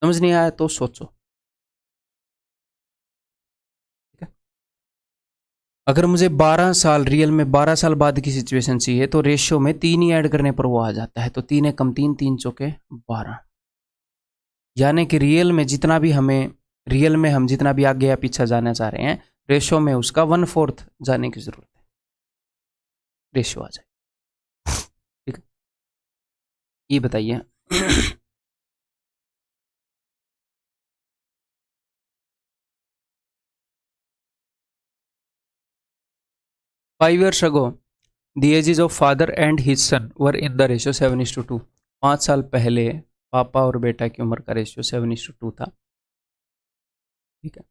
समझ नहीं आया तो सोचो। ठीक है, अगर मुझे 12 साल, रियल में 12 साल बाद की सिचुएशन चाहिए तो रेशियो में 3 ही ऐड करने पर वो आ जाता है। तो 3 है कम 3, 3 चौके 12। यानी कि रियल में जितना भी हमें, रियल में हम जितना भी आगे या पीछे जाना चाह रहे हैं, रेशियो में उसका 1/4 जाने की जरूरत है, रेशियो आ जाए। ठीक है, ये बताइए 5 years ago, the ages of father and his son were in the ratio 7:2। 5 साल पहले पापा और बेटा की उम्र का रेशियो 7:2 था। ठीक है,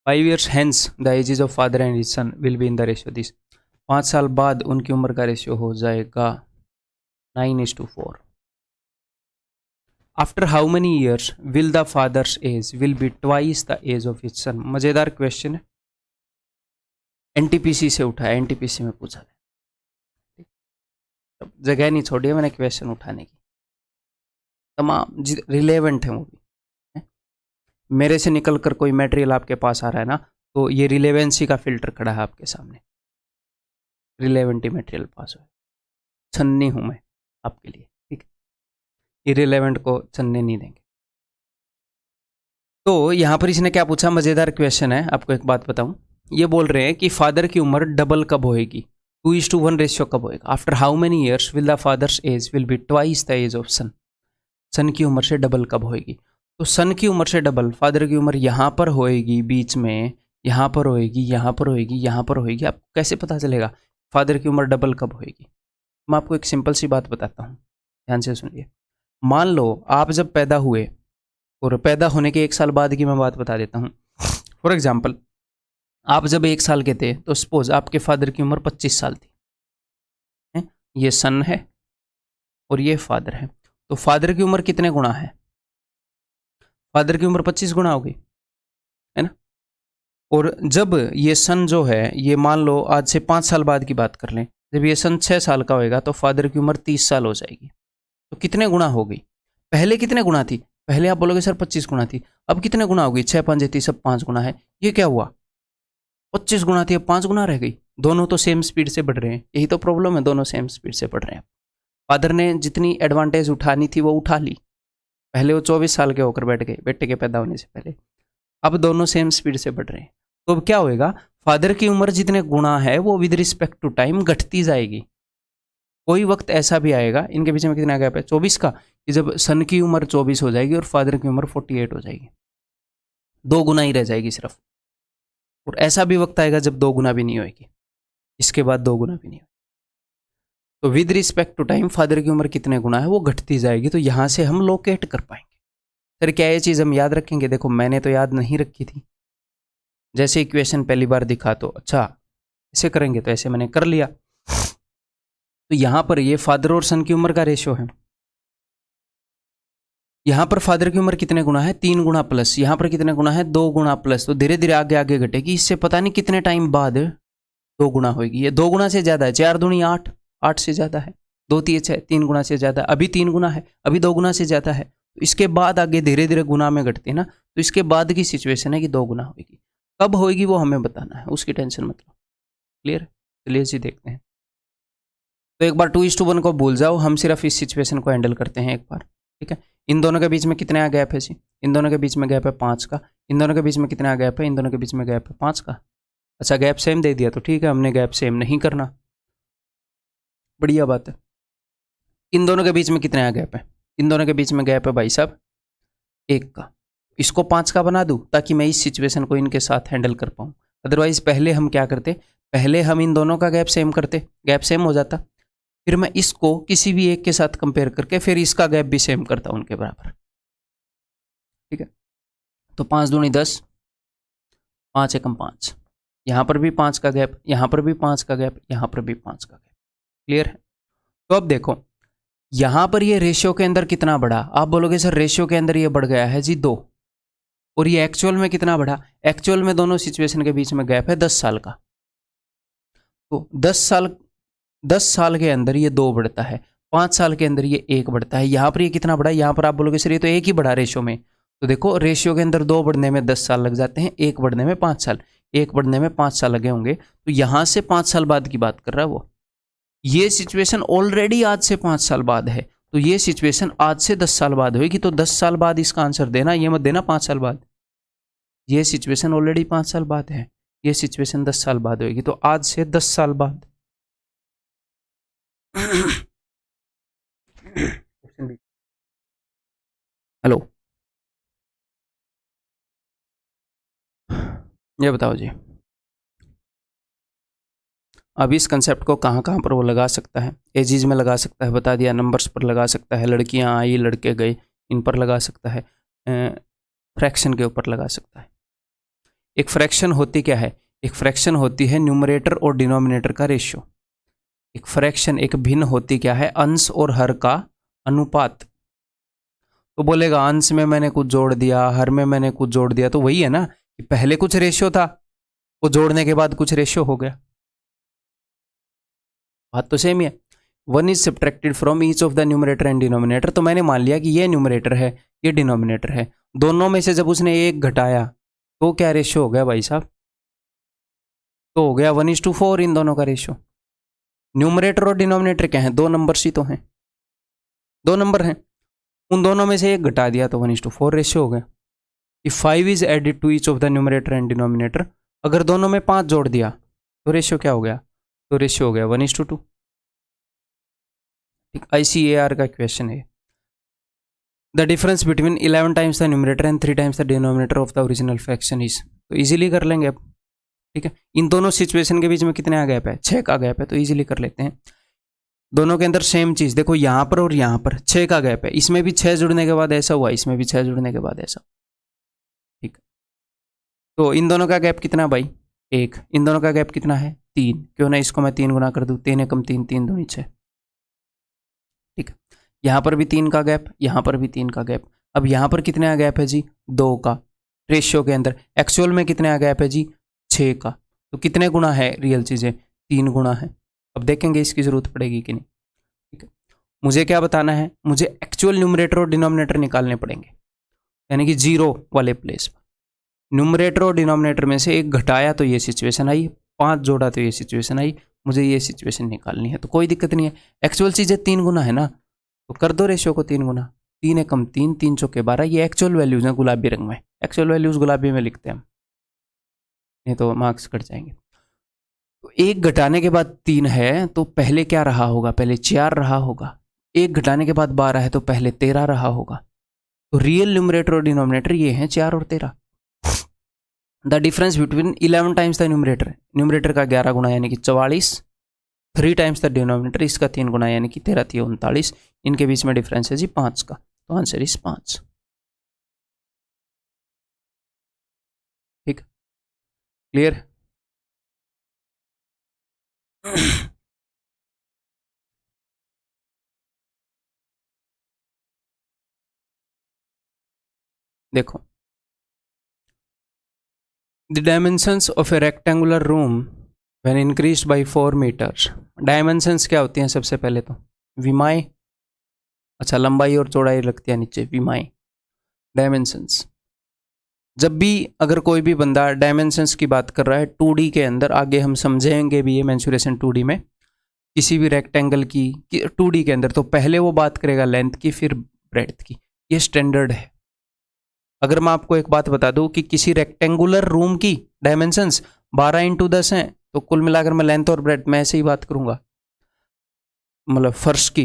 5 years hence the ages of father and his son will be in the ratio this। 5 साल बाद उनकी उम्र का रेशियो हो जाएगा 9:4। After how many years will the father's age will be twice the age of his son. मज़ेदार question है, NTPC से उठाया, एनटीपीसी में पूछा था, जगह नहीं छोड़ी मैंने क्वेश्चन उठाने की, तमाम रिलेवेंट है वो भी है? मेरे से निकल कर कोई मटेरियल आपके पास आ रहा है ना, तो ये रिलेवेंसी का फिल्टर खड़ा है आपके सामने, रिलेवेंट मटेरियल पास हो, छन्नी हूं मैं आपके लिए, ठीक है, इरिलेवेंट को छन्ने नहीं देंगे। तो यहां पर इसने क्या पूछा, मजेदार क्वेश्चन है, आपको एक बात बताऊं, ये बोल रहे हैं कि फादर की उम्र डबल कब होएगी, 2:1 रेशियो कब होएगा, after how many years will the father's age will be twice the age of son, son की उम्र से डबल कब होएगी। तो सन की उम्र से डबल फादर की उम्र यहाँ पर होएगी, बीच में यहाँ पर होएगी, यहाँ पर होएगी, यहाँ पर होएगी, आपको कैसे पता चलेगा फादर की उम्र डबल कब होएगी। मैं आपको एक सिंपल सी बात बताता हूँ, ध्यान से सुनिए। मान लो आप जब पैदा हुए, और पैदा होने के 1 साल बाद की मैं बात बता देता हूँ। फॉर एग्जाम्पल, आप जब 1 साल के थे तो सपोज आपके फादर की उम्र 25 साल थी, है? ये सन है और ये फादर है, तो फादर की उम्र कितने गुना है, फादर की उम्र 25 गुना हो गई, है ना। और जब ये सन जो है, ये मान लो आज से 5 साल बाद की बात कर लें, जब ये सन 6 साल का होएगा तो फादर की उम्र 30 साल हो जाएगी, तो कितने गुना हो गई, पहले कितने गुना थी, पहले आप बोलोगे सर 25 गुना थी, अब कितने गुना हो गई, 6 5 30, सब 5 गुना है। ये क्या हुआ, 25 गुना थी अब 5 गुना रह गई, दोनों तो सेम स्पीड से बढ़ रहे हैं, यही तो प्रॉब्लम है, दोनों सेम स्पीड से बढ़ रहे हैं। फादर ने जितनी एडवांटेज उठानी थी वो उठा ली, पहले वो 24 साल के होकर बैठ गए बेटे के पैदा होने से पहले, अब दोनों सेम स्पीड से बढ़ रहे हैं, तो अब क्या होएगा, फादर की उम्र जितने गुना है वो विद रिस्पेक्ट टू टाइम घटती जाएगी। कोई वक्त ऐसा भी आएगा, इनके बीच में कितना गैप है 24 का, कि जब सन की उम्र 24 हो जाएगी और फादर की उम्र 48 हो जाएगी, 2 गुना ही रह जाएगी सिर्फ। और ऐसा भी वक्त आएगा जब 2 गुना भी नहीं होगी, इसके बाद 2 गुना भी नहीं होगी। तो with respect to time father की उम्र कितने गुना है वो घटती जाएगी, तो यहां से हम लोकेट कर पाएंगे। सर क्या ये चीज़ हम याद रखेंगे, देखो मैंने तो याद नहीं रखी थी, जैसे इक्वेशन पहली बार दिखा तो अच्छा ऐसे करेंगे, तो ऐसे मैंने कर लिया। तो यहां पर ये फादर और सन की उम्र का रेशियो है, यहां पर फादर की उम्र कितने गुना है 3 गुना प्लस, यहां पर कितने गुना है 2 गुना प्लस, तो धीरे धीरे आगे आगे घटेगी, इससे पता नहीं कितने टाइम बाद 2 गुना होगी, ये 2 गुना से ज्यादा है, 4 दूनी 8, 8 से ज्यादा है, 2 3 6, 3 गुना से ज्यादा, अभी 3 गुना है, अभी 2 गुना से ज्यादा है, तो इसके बाद आगे धीरे धीरे गुना में घटती है ना, तो इसके बाद की सिचुएशन है कि 2 गुना होगी, कब होगी वो हमें बताना है, उसकी टेंशन मत लो। क्लियर, चलिए जी देखते हैं। तो एक बार 2:1 को भूल जाओ, हम सिर्फ इस सिचुएशन को हैंडल करते हैं एक बार, ठीक है। इन दोनों के बीच में कितने गैप है जी, इन दोनों के बीच में गैप है 5 का, इन दोनों के बीच में कितना गैप है, इन दोनों के बीच में गैप है 5 का। अच्छा गैप सेम दे दिया तो ठीक है, हमने गैप सेम नहीं करना, बढ़िया बात है। इन दोनों के बीच में कितना गैप है, इन दोनों के बीच में गैप है भाई साहब 1 का, इसको 5 का बना दूं ताकि मैं इस सिचुएशन को इनके साथ हैंडल कर पाऊँ। अदरवाइज पहले हम क्या करते, पहले हम इन दोनों का गैप सेम करते, गैप सेम हो जाता, फिर मैं इसको किसी भी एक के साथ कंपेयर करके फिर इसका गैप भी सेम करता हूं उनके बराबर, ठीक है। तो 5 दूनी 10, 5 एकम 5, यहां पर भी 5 का गैप, यहां पर भी 5 का गैप, यहां पर भी 5 का गैप, क्लियर है। तो अब देखो यहां पर ये रेशियो के अंदर कितना बढ़ा, आप बोलोगे सर रेशियो के अंदर ये बढ़ गया है जी 2, और ये एक्चुअल में कितना बढ़ा, एक्चुअल में दोनों सिचुएशन के बीच में गैप है 10 साल का, तो 10 साल के अंदर ये 2 बढ़ता है, 5 साल के अंदर ये 1 बढ़ता है, यहाँ पर ये कितना बढ़ा, यहाँ पर आप बोलोगे सर ये तो 1 ही बढ़ा रेशियो में, तो देखो रेशियो के अंदर 2 बढ़ने में 10 साल लग जाते हैं, 1 बढ़ने में 5 साल, 1 बढ़ने में 5 साल लगे होंगे, तो यहाँ से 5 साल बाद की बात कर रहा है वो। ये सिचुएशन ऑलरेडी आज से 5 साल बाद है, तो ये सिचुएशन आज से 10 साल बाद होगी, तो 10 साल बाद इसका आंसर देना, ये मत देना 5 साल बाद, ये सिचुएशन ऑलरेडी 5 साल बाद है, ये सिचुएशन 10 साल बाद होगी, तो आज से 10 साल बाद। हेलो, ये बताओ जी, अब इस कंसेप्ट को कहाँ कहाँ पर वो लगा सकता है, एजीज में लगा सकता है, बता दिया, नंबर्स पर लगा सकता है, लड़कियाँ आई लड़के गए इन पर लगा सकता है, फ्रैक्शन के ऊपर लगा सकता है। एक फ्रैक्शन होती क्या है, एक फ्रैक्शन होती है न्यूमरेटर और डिनोमिनेटर का रेशियो, एक फ्रैक्शन एक भिन्न होती क्या है, अंश और हर का अनुपात। तो बोलेगा अंश में मैंने कुछ जोड़ दिया, हर में मैंने कुछ जोड़ दिया, तो वही है ना कि पहले कुछ रेशियो था वो जोड़ने के बाद कुछ रेशियो हो गया, बात तो सेम ही है। 1 is subtracted from each of the numerator and denominator, तो मैंने मान लिया कि ये न्यूमरेटर है ये डिनोमिनेटर है, दोनों में से जब उसने एक घटाया तो क्या रेशियो हो गया भाई साहब, तो हो गया 1:4 इन दोनों का रेशियो। न्यूमरेटर और डिनोमिनेटर क्या है, दो नंबर्स ही तो हैं, दो नंबर हैं, उन दोनों में से एक घटा दिया तो 1:4 रेशियो हो गया। If 5 is added to each of the numerator and denominator, अगर दोनों में 5 जोड़ दिया तो रेशियो क्या हो गया, तो रेशियो हो गया 1:2। ठीक, ICAR का क्वेश्चन है। The difference between 11 times the numerator and 3 times the denominator of the original fraction is, तो इजीली कर लेंगे अब। ठीक है, इन दोनों सिचुएशन के बीच में कितने का गैप है, 6 का गैप है, तो इजीली कर लेते हैं। दोनों के अंदर सेम चीज, देखो यहाँ पर और यहाँ पर 6 का गैप है, इसमें भी 6 जुड़ने के बाद ऐसा हुआ, इसमें भी 6 जुड़ने के बाद ऐसा। ठीक, तो इन दोनों का गैप कितना भाई, 1, इन दोनों का गैप कितना है 3, क्यों ना इसको मैं 3 गुना कर दूं, 3 एकम 3, 3 दूनी 6। ठीक है, यहाँ पर भी 3 का गैप, यहाँ पर भी 3 का गैप। अब यहाँ पर कितने का गैप है जी, 2 का, रेशियो के अंदर। एक्चुअल में कितने का गैप है जी, 6 का। तो कितने गुना है रियल चीज़ें, 3 गुना है। अब देखेंगे इसकी ज़रूरत पड़ेगी कि नहीं। ठीक है, मुझे क्या बताना है, मुझे एक्चुअल न्यूमरेटर और डिनोमिनेटर निकालने पड़ेंगे, यानी कि 0 वाले प्लेस पर। न्यूमरेटर और डिनोमिनेटर में से एक घटाया तो ये सिचुएशन आई, 5 जोड़ा तो ये सिचुएशन आई, मुझे ये सिचुएशन निकालनी है। तो कोई दिक्कत नहीं है, एक्चुअल चीज़ें 3 गुना है ना, तो कर दो रेशियो को 3 गुना। 3 एकम 3, 3 चौके 12, ये एक्चुअल वैल्यूज हैं गुलाबी रंग में, एक्चुअल वैल्यूज गुलाबी में लिखते हैं हम, नहीं तो मार्क्स कट जाएंगे। तो 1 घटाने के बाद 3 है तो पहले क्या रहा होगा, पहले 4 रहा होगा। 1 घटाने के बाद 12 है तो पहले 13 रहा होगा। तो रियल न्यूमरेटर और डिनोमिनेटर ये हैं 4 और 13। The difference between 11 times the numerator, numerator का 11 गुना यानी कि 44, 3 टाइम्स द डिनोमिनेटर, इसका 3 गुना यानी कि 13 3 39, इनके बीच में डिफरेंस है जी 5 का, तो आंसर इज 5। ठीक, क्लियर। देखो, the dimensions of a rectangular room when increased by 4 metres. Dimensions क्या होती हैं, सबसे पहले तो विमाएं, अच्छा लंबाई और चौड़ाई लगती है नीचे, विमाएं डायमेंशंस। जब भी अगर कोई भी बंदा डायमेंशंस की बात कर रहा है 2D के अंदर, आगे हम समझेंगे भी ये मेंसुरेशन 2D में, किसी भी रेक्टेंगल की 2D के अंदर, तो पहले वो बात करेगा लेंथ की फिर ब्रेड्थ की, ये स्टैंडर्ड है। अगर मैं आपको एक बात बता दूं कि किसी रेक्टेंगुलर रूम की डायमेंशंस 12x10 हैं, तो कुल मिलाकर मैं लेंथ और ब्रेड्थ में ऐसे ही बात करूंगा, मतलब फर्श की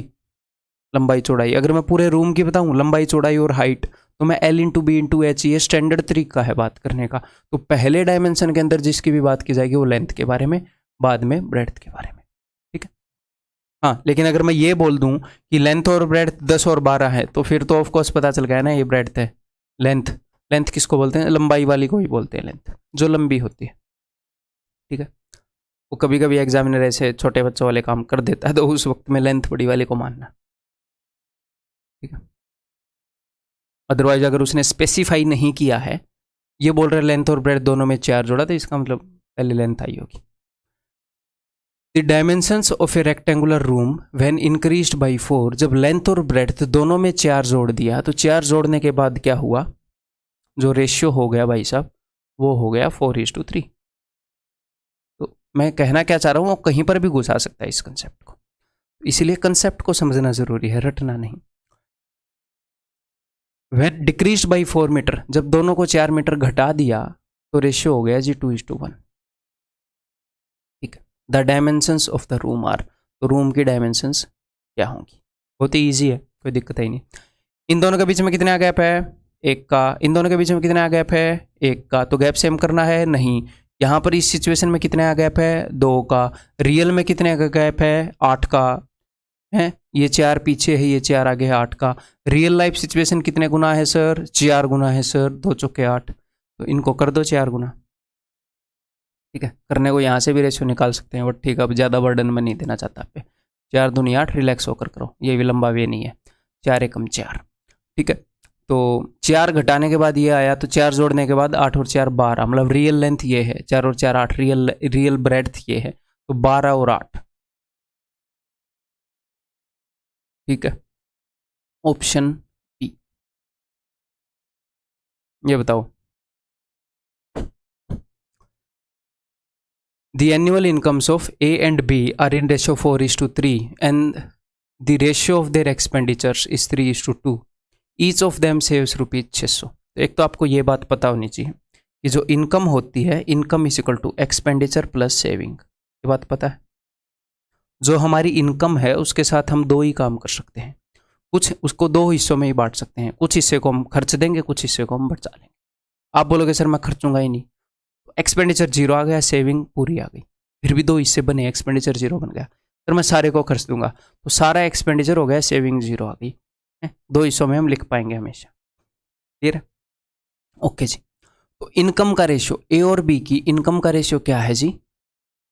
लंबाई चौड़ाई। अगर मैं पूरे रूम की बताऊं लंबाई चौड़ाई और हाइट, तो मैं L/B/H, ये स्टैंडर्ड तरीका है बात करने का। तो पहले डायमेंशन के अंदर जिसकी भी बात की जाएगी वो लेंथ के बारे में, बाद में ब्रेड्थ के बारे में। ठीक है, हाँ, लेकिन अगर मैं ये बोल दूं कि लेंथ और ब्रेड्थ 10 और 12 है, तो फिर तो ऑफकोर्स पता चल गया ना ये ब्रेड्थ है। लेंथ किसको बोलते हैं, लंबाई वाली को ही बोलते हैं लेंथ, जो लंबी होती है। ठीक है, वो कभी कभी एग्जामिनर ऐसे छोटे बच्चों वाले काम कर देता है, तो उस वक्त में लेंथ बड़ी वाले को मानना। ठीक है, अदरवाइज अगर उसने स्पेसिफाई नहीं किया है, ये बोल रहे लेंथ और ब्रेड्थ दोनों में 4 जोड़ा, तो इसका मतलब पहले लेंथ आई होगी। The dimensions of a rectangular room when increased by 4, जब लेंथ और ब्रेड्थ दोनों में 4 जोड़ दिया, तो 4 जोड़ने के बाद क्या हुआ, जो रेशियो हो गया भाई साहब वो हो गया 4:3। तो मैं कहना क्या चाह रहा हूँ, वो कहीं पर भी घुसा सकता है इस कंसेप्ट को, इसीलिए कंसेप्ट को समझना जरूरी है, रटना नहीं। व्हेन डिक्रीज्ड बाय 4 मीटर, जब दोनों को 4 मीटर घटा दिया तो रेशियो हो गया जी 2:1। ठीक है, the dimensions of the room are, तो रूम की डायमेंशंस क्या होंगी, बहुत ही ईजी है, कोई दिक्कत ही नहीं। इन दोनों के बीच में कितने गैप है, 1 का। इन दोनों के बीच में कितना गैप है, 1 का। तो गैप सेम करना है, नहीं। यहाँ पर इस सिचुएशन में कितने गैप है, 2 का। रियल में कितने का गैप है, 8 का है। ये 4 पीछे है, ये 4 आगे है, 8 का। रियल लाइफ सिचुएशन कितने गुना है सर, 4 गुना है सर, 2 चौके 8, तो इनको कर दो 4 गुना। ठीक है, करने को यहाँ से भी रेशियो निकाल सकते हैं, बट ठीक है अब ज़्यादा बर्डन में नहीं देना चाहता आप पे। 4 दूनी 8, रिलैक्स होकर करो, ये भी लंबा वे नहीं है, 4 एकम 4। ठीक है, तो 4 घटाने के बाद ये आया, तो 4 जोड़ने के बाद 8 और 4 12, मतलब रियल लेंथ ये है, 4 और 4 8, रियल ब्रेड्थ ये है, तो 12 और 8। ठीक है, ऑप्शन बी। ये बताओ, the annual incomes of A and B are in ratio 4:3 and the ratio of their expenditures is 3:2. Each of them saves rupees 600. तो एक तो आपको ये बात पता होनी चाहिए कि जो इनकम होती है, income is equal to expenditure plus saving. ये बात पता है? जो हमारी इनकम है उसके साथ हम दो ही काम कर सकते हैं, कुछ उसको दो हिस्सों में ही बांट सकते हैं, कुछ हिस्से को हम खर्च देंगे, कुछ हिस्से को हम बचा लेंगे। आप बोलोगे सर मैं खर्चूंगा ही नहीं, एक्सपेंडिचर जीरो आ गया, सेविंग पूरी आ गई, फिर भी दो हिस्से बने, एक्सपेंडिचर जीरो बन गया, फिर मैं सारे को खर्च दूंगा तो सारा एक्सपेंडिचर हो गया, सेविंग जीरो आ गई है। दो हिस्सों में हम लिख पाएंगे हमेशा। क्लियर? ओके जी। तो इनकम का रेशियो, ए और बी की इनकम का रेशियो क्या है जी?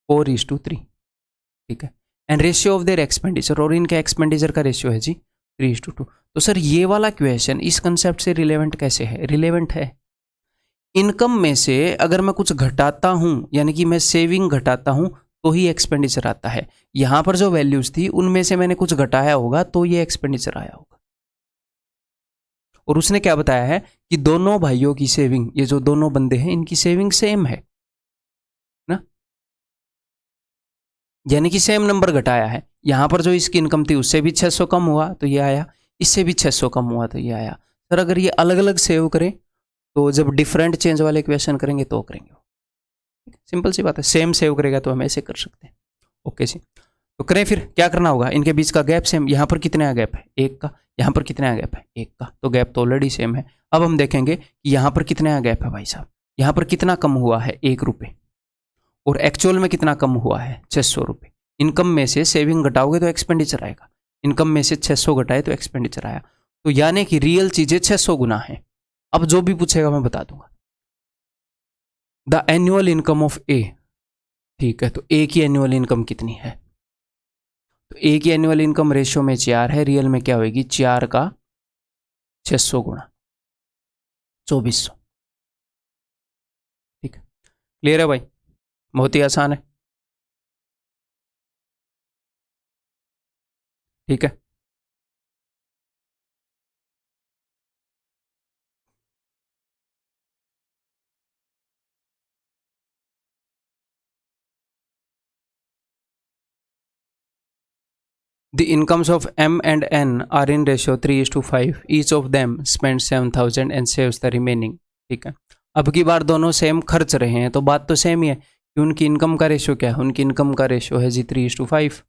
4:3। ठीक है, and ratio of their expenditure, और इनके एक्सपेंडिचर का रेशियो है जी 3:2। तो सर ये वाला क्वेश्चन इस कंसेप्ट से रिलेवेंट कैसे है? रिलेवेंट है। इनकम में से अगर मैं कुछ घटाता हूं, यानी कि मैं सेविंग घटाता हूं, तो ही एक्सपेंडिचर आता है। यहां पर जो वैल्यूज थी उनमें से मैंने कुछ घटाया होगा तो ये एक्सपेंडिचर आया होगा। और उसने क्या बताया है कि दोनों भाइयों की सेविंग, ये जो दोनों बंदे हैं इनकी सेविंग सेम है ना, यानी कि सेम नंबर घटाया है। यहां पर जो इसकी इनकम थी उससे भी 600 कम हुआ तो ये आया, इससे भी 600 कम हुआ तो ये आया। सर अगर ये अलग अलग सेव करें तो जब डिफरेंट चेंज वाले क्वेश्चन करेंगे तो करेंगे। सिंपल सी बात है, सेम सेव करेगा तो हम ऐसे कर सकते हैं। ओके जी, तो करें फिर क्या करना होगा? इनके बीच का गैप सेम, यहाँ पर कितने का गैप है? 1 का। यहाँ पर कितने का गैप है? 1 का। तो गैप तो ऑलरेडी सेम है। अब हम देखेंगे कि यहाँ पर कितने का गैप है भाई साहब। यहाँ पर कितना कम हुआ है? 1 रुपये। और एक्चुअल में कितना कम हुआ है? 600 रुपये। इनकम में से सेविंग घटाओगे तो एक्सपेंडिचर आएगा, इनकम में से 600 घटाए तो एक्सपेंडिचर आया। तो यानी कि रियल चीजें 600 गुना है। अब जो भी पूछेगा मैं बता दूंगा। द एनुअल इनकम ऑफ ए, ठीक है, तो ए की एनुअल इनकम कितनी है? तो ए की एनुअल इनकम रेशियो में 4 है, रियल में क्या होगी? 4 का 600 गुणा 2400। ठीक है, क्लियर है भाई? बहुत ही आसान है। ठीक है, The incomes of M and N are in ratio 3:5. Each of them spends 7,000 and saves the remaining. ठीक है, अब की बार दोनों सेम खर्च रहे हैं तो बात तो सेम ही है कि उनकी इनकम का रेशियो क्या है? उनकी इनकम का रेशियो है जी 3:5।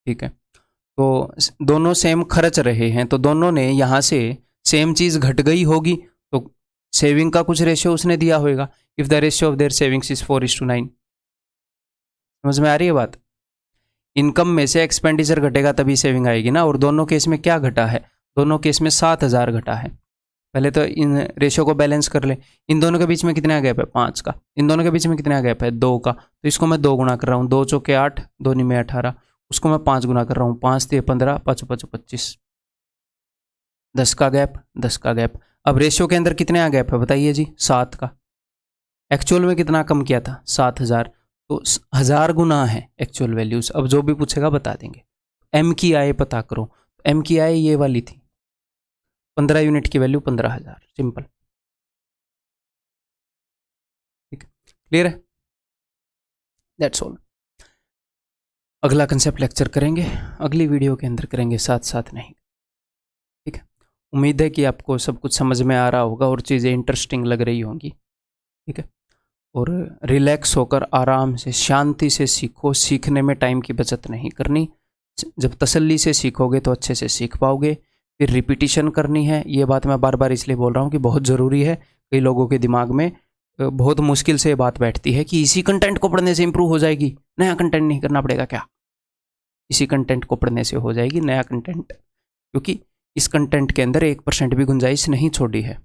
ठीक है, तो दोनों सेम खर्च रहे हैं तो दोनों ने यहाँ से सेम चीज़ घट गई होगी तो सेविंग का कुछ रेशियो उसने दिया होगा। If the ratio of their savings is 4:9। समझ में आ रही है बात? इनकम में से एक्सपेंडिचर घटेगा तभी सेविंग आएगी ना। और दोनों केस में क्या घटा है? दोनों केस में 7,000 घटा है। पहले तो इन रेशियो को बैलेंस कर ले। इन दोनों के बीच में कितना गैप है? 5 का। इन दोनों के बीच में कितना गैप है? 2 का। तो इसको मैं 2 गुना कर रहा हूँ, 2 चौके 8, 2 निमे 18। उसको मैं 5 गुना कर रहा हूँ, 5 × 15, 5 × 5 = 25। 10 का गैप, 10 का गैप। अब रेशियो के अंदर कितने का गैप है बताइए जी? 7 का। एक्चुअल में कितना कम किया था? 7,000। तो 1000 गुना है एक्चुअल वैल्यूज। अब जो भी पूछेगा बता देंगे। एम की आय पता करो। एम की आय ये वाली थी, 15 यूनिट की वैल्यू 15,000। सिंपल। ठीक है, क्लियर है? That's all. अगला कंसेप्ट लेक्चर करेंगे अगली वीडियो के अंदर करेंगे, साथ साथ नहीं। ठीक है, उम्मीद है कि आपको सब कुछ समझ में आ रहा होगा और चीज़ें इंटरेस्टिंग लग रही होंगी। ठीक है, और रिलैक्स होकर आराम से शांति से सीखो। सीखने में टाइम की बचत नहीं करनी। जब तसल्ली से सीखोगे तो अच्छे से सीख पाओगे। फिर रिपीटिशन करनी है। ये बात मैं बार बार इसलिए बोल रहा हूँ कि बहुत ज़रूरी है। कई लोगों के दिमाग में बहुत मुश्किल से बात बैठती है कि इसी कंटेंट को पढ़ने से इंप्रूव हो जाएगी, नया कंटेंट नहीं करना पड़ेगा क्या? इसी कंटेंट को पढ़ने से हो जाएगी नया कंटेंट, क्योंकि इस कंटेंट के अंदर 1% भी गुंजाइश नहीं छोड़ी है।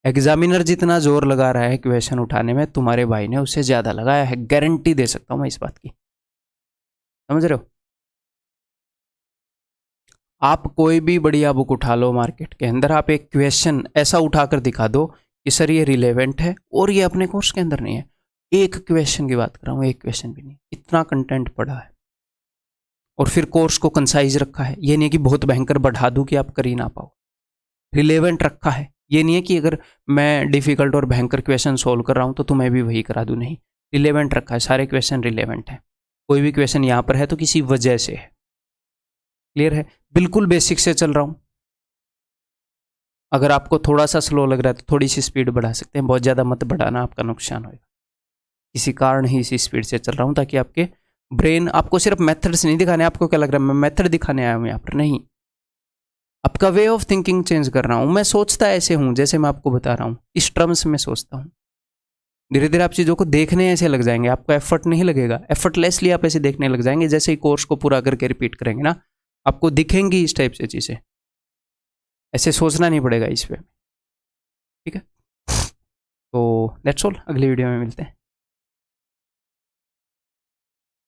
एग्जामिनर जितना जोर लगा रहा है क्वेश्चन उठाने में, तुम्हारे भाई ने उससे ज़्यादा लगाया है। गारंटी दे सकता हूँ मैं इस बात की। समझ रहे हो? आप कोई भी बढ़िया बुक उठा लो मार्केट के अंदर, आप एक क्वेश्चन ऐसा उठाकर दिखा दो कि सर ये रिलेवेंट है और ये अपने कोर्स के अंदर नहीं है। एक क्वेश्चन की बात कर रहा हूँ, एक क्वेश्चन भी नहीं, इतना कंटेंट पड़ा है और फिर कोर्स को कंसाइज रखा है। ये नहीं कि बहुत भयंकर बढ़ा दूं कि आप कर ही ना पाओ, रिलेवेंट रखा है। ये नहीं है कि अगर मैं डिफिकल्ट और भयंकर क्वेश्चन सोल्व कर रहा हूँ तो तुम्हें भी वही करा दूं, नहीं, रिलेवेंट रखा है, सारे क्वेश्चन रिलेवेंट है। कोई भी क्वेश्चन यहाँ पर है तो किसी वजह से है। क्लियर है? बिल्कुल बेसिक से चल रहा हूँ। अगर आपको थोड़ा सा स्लो लग रहा है तो थोड़ी सी स्पीड बढ़ा सकते हैं, बहुत ज़्यादा मत बढ़ाना, आपका नुकसान होगा। किसी कारण ही इसी स्पीड से चल रहा हूँ ताकि आपके ब्रेन, आपको सिर्फ मेथड्स नहीं दिखाने। आपको क्या लग रहा है मैं मेथड दिखाने आया हूँ यहाँ पर? नहीं, आपका वे ऑफ थिंकिंग चेंज कर रहा हूँ। मैं सोचता ऐसे हूँ जैसे मैं आपको बता रहा हूँ, इस टर्म्स में सोचता हूँ। धीरे धीरे आप चीज़ों को देखने ऐसे लग जाएंगे, आपको एफर्ट नहीं लगेगा, एफर्टलेसली आप ऐसे देखने लग जाएंगे। जैसे ही कोर्स को पूरा करके रिपीट करेंगे ना, आपको दिखेंगी इस टाइप से चीज़ें, ऐसे सोचना नहीं पड़ेगा इस पे। ठीक है, तो दैट्स ऑल, अगली वीडियो में मिलते हैं।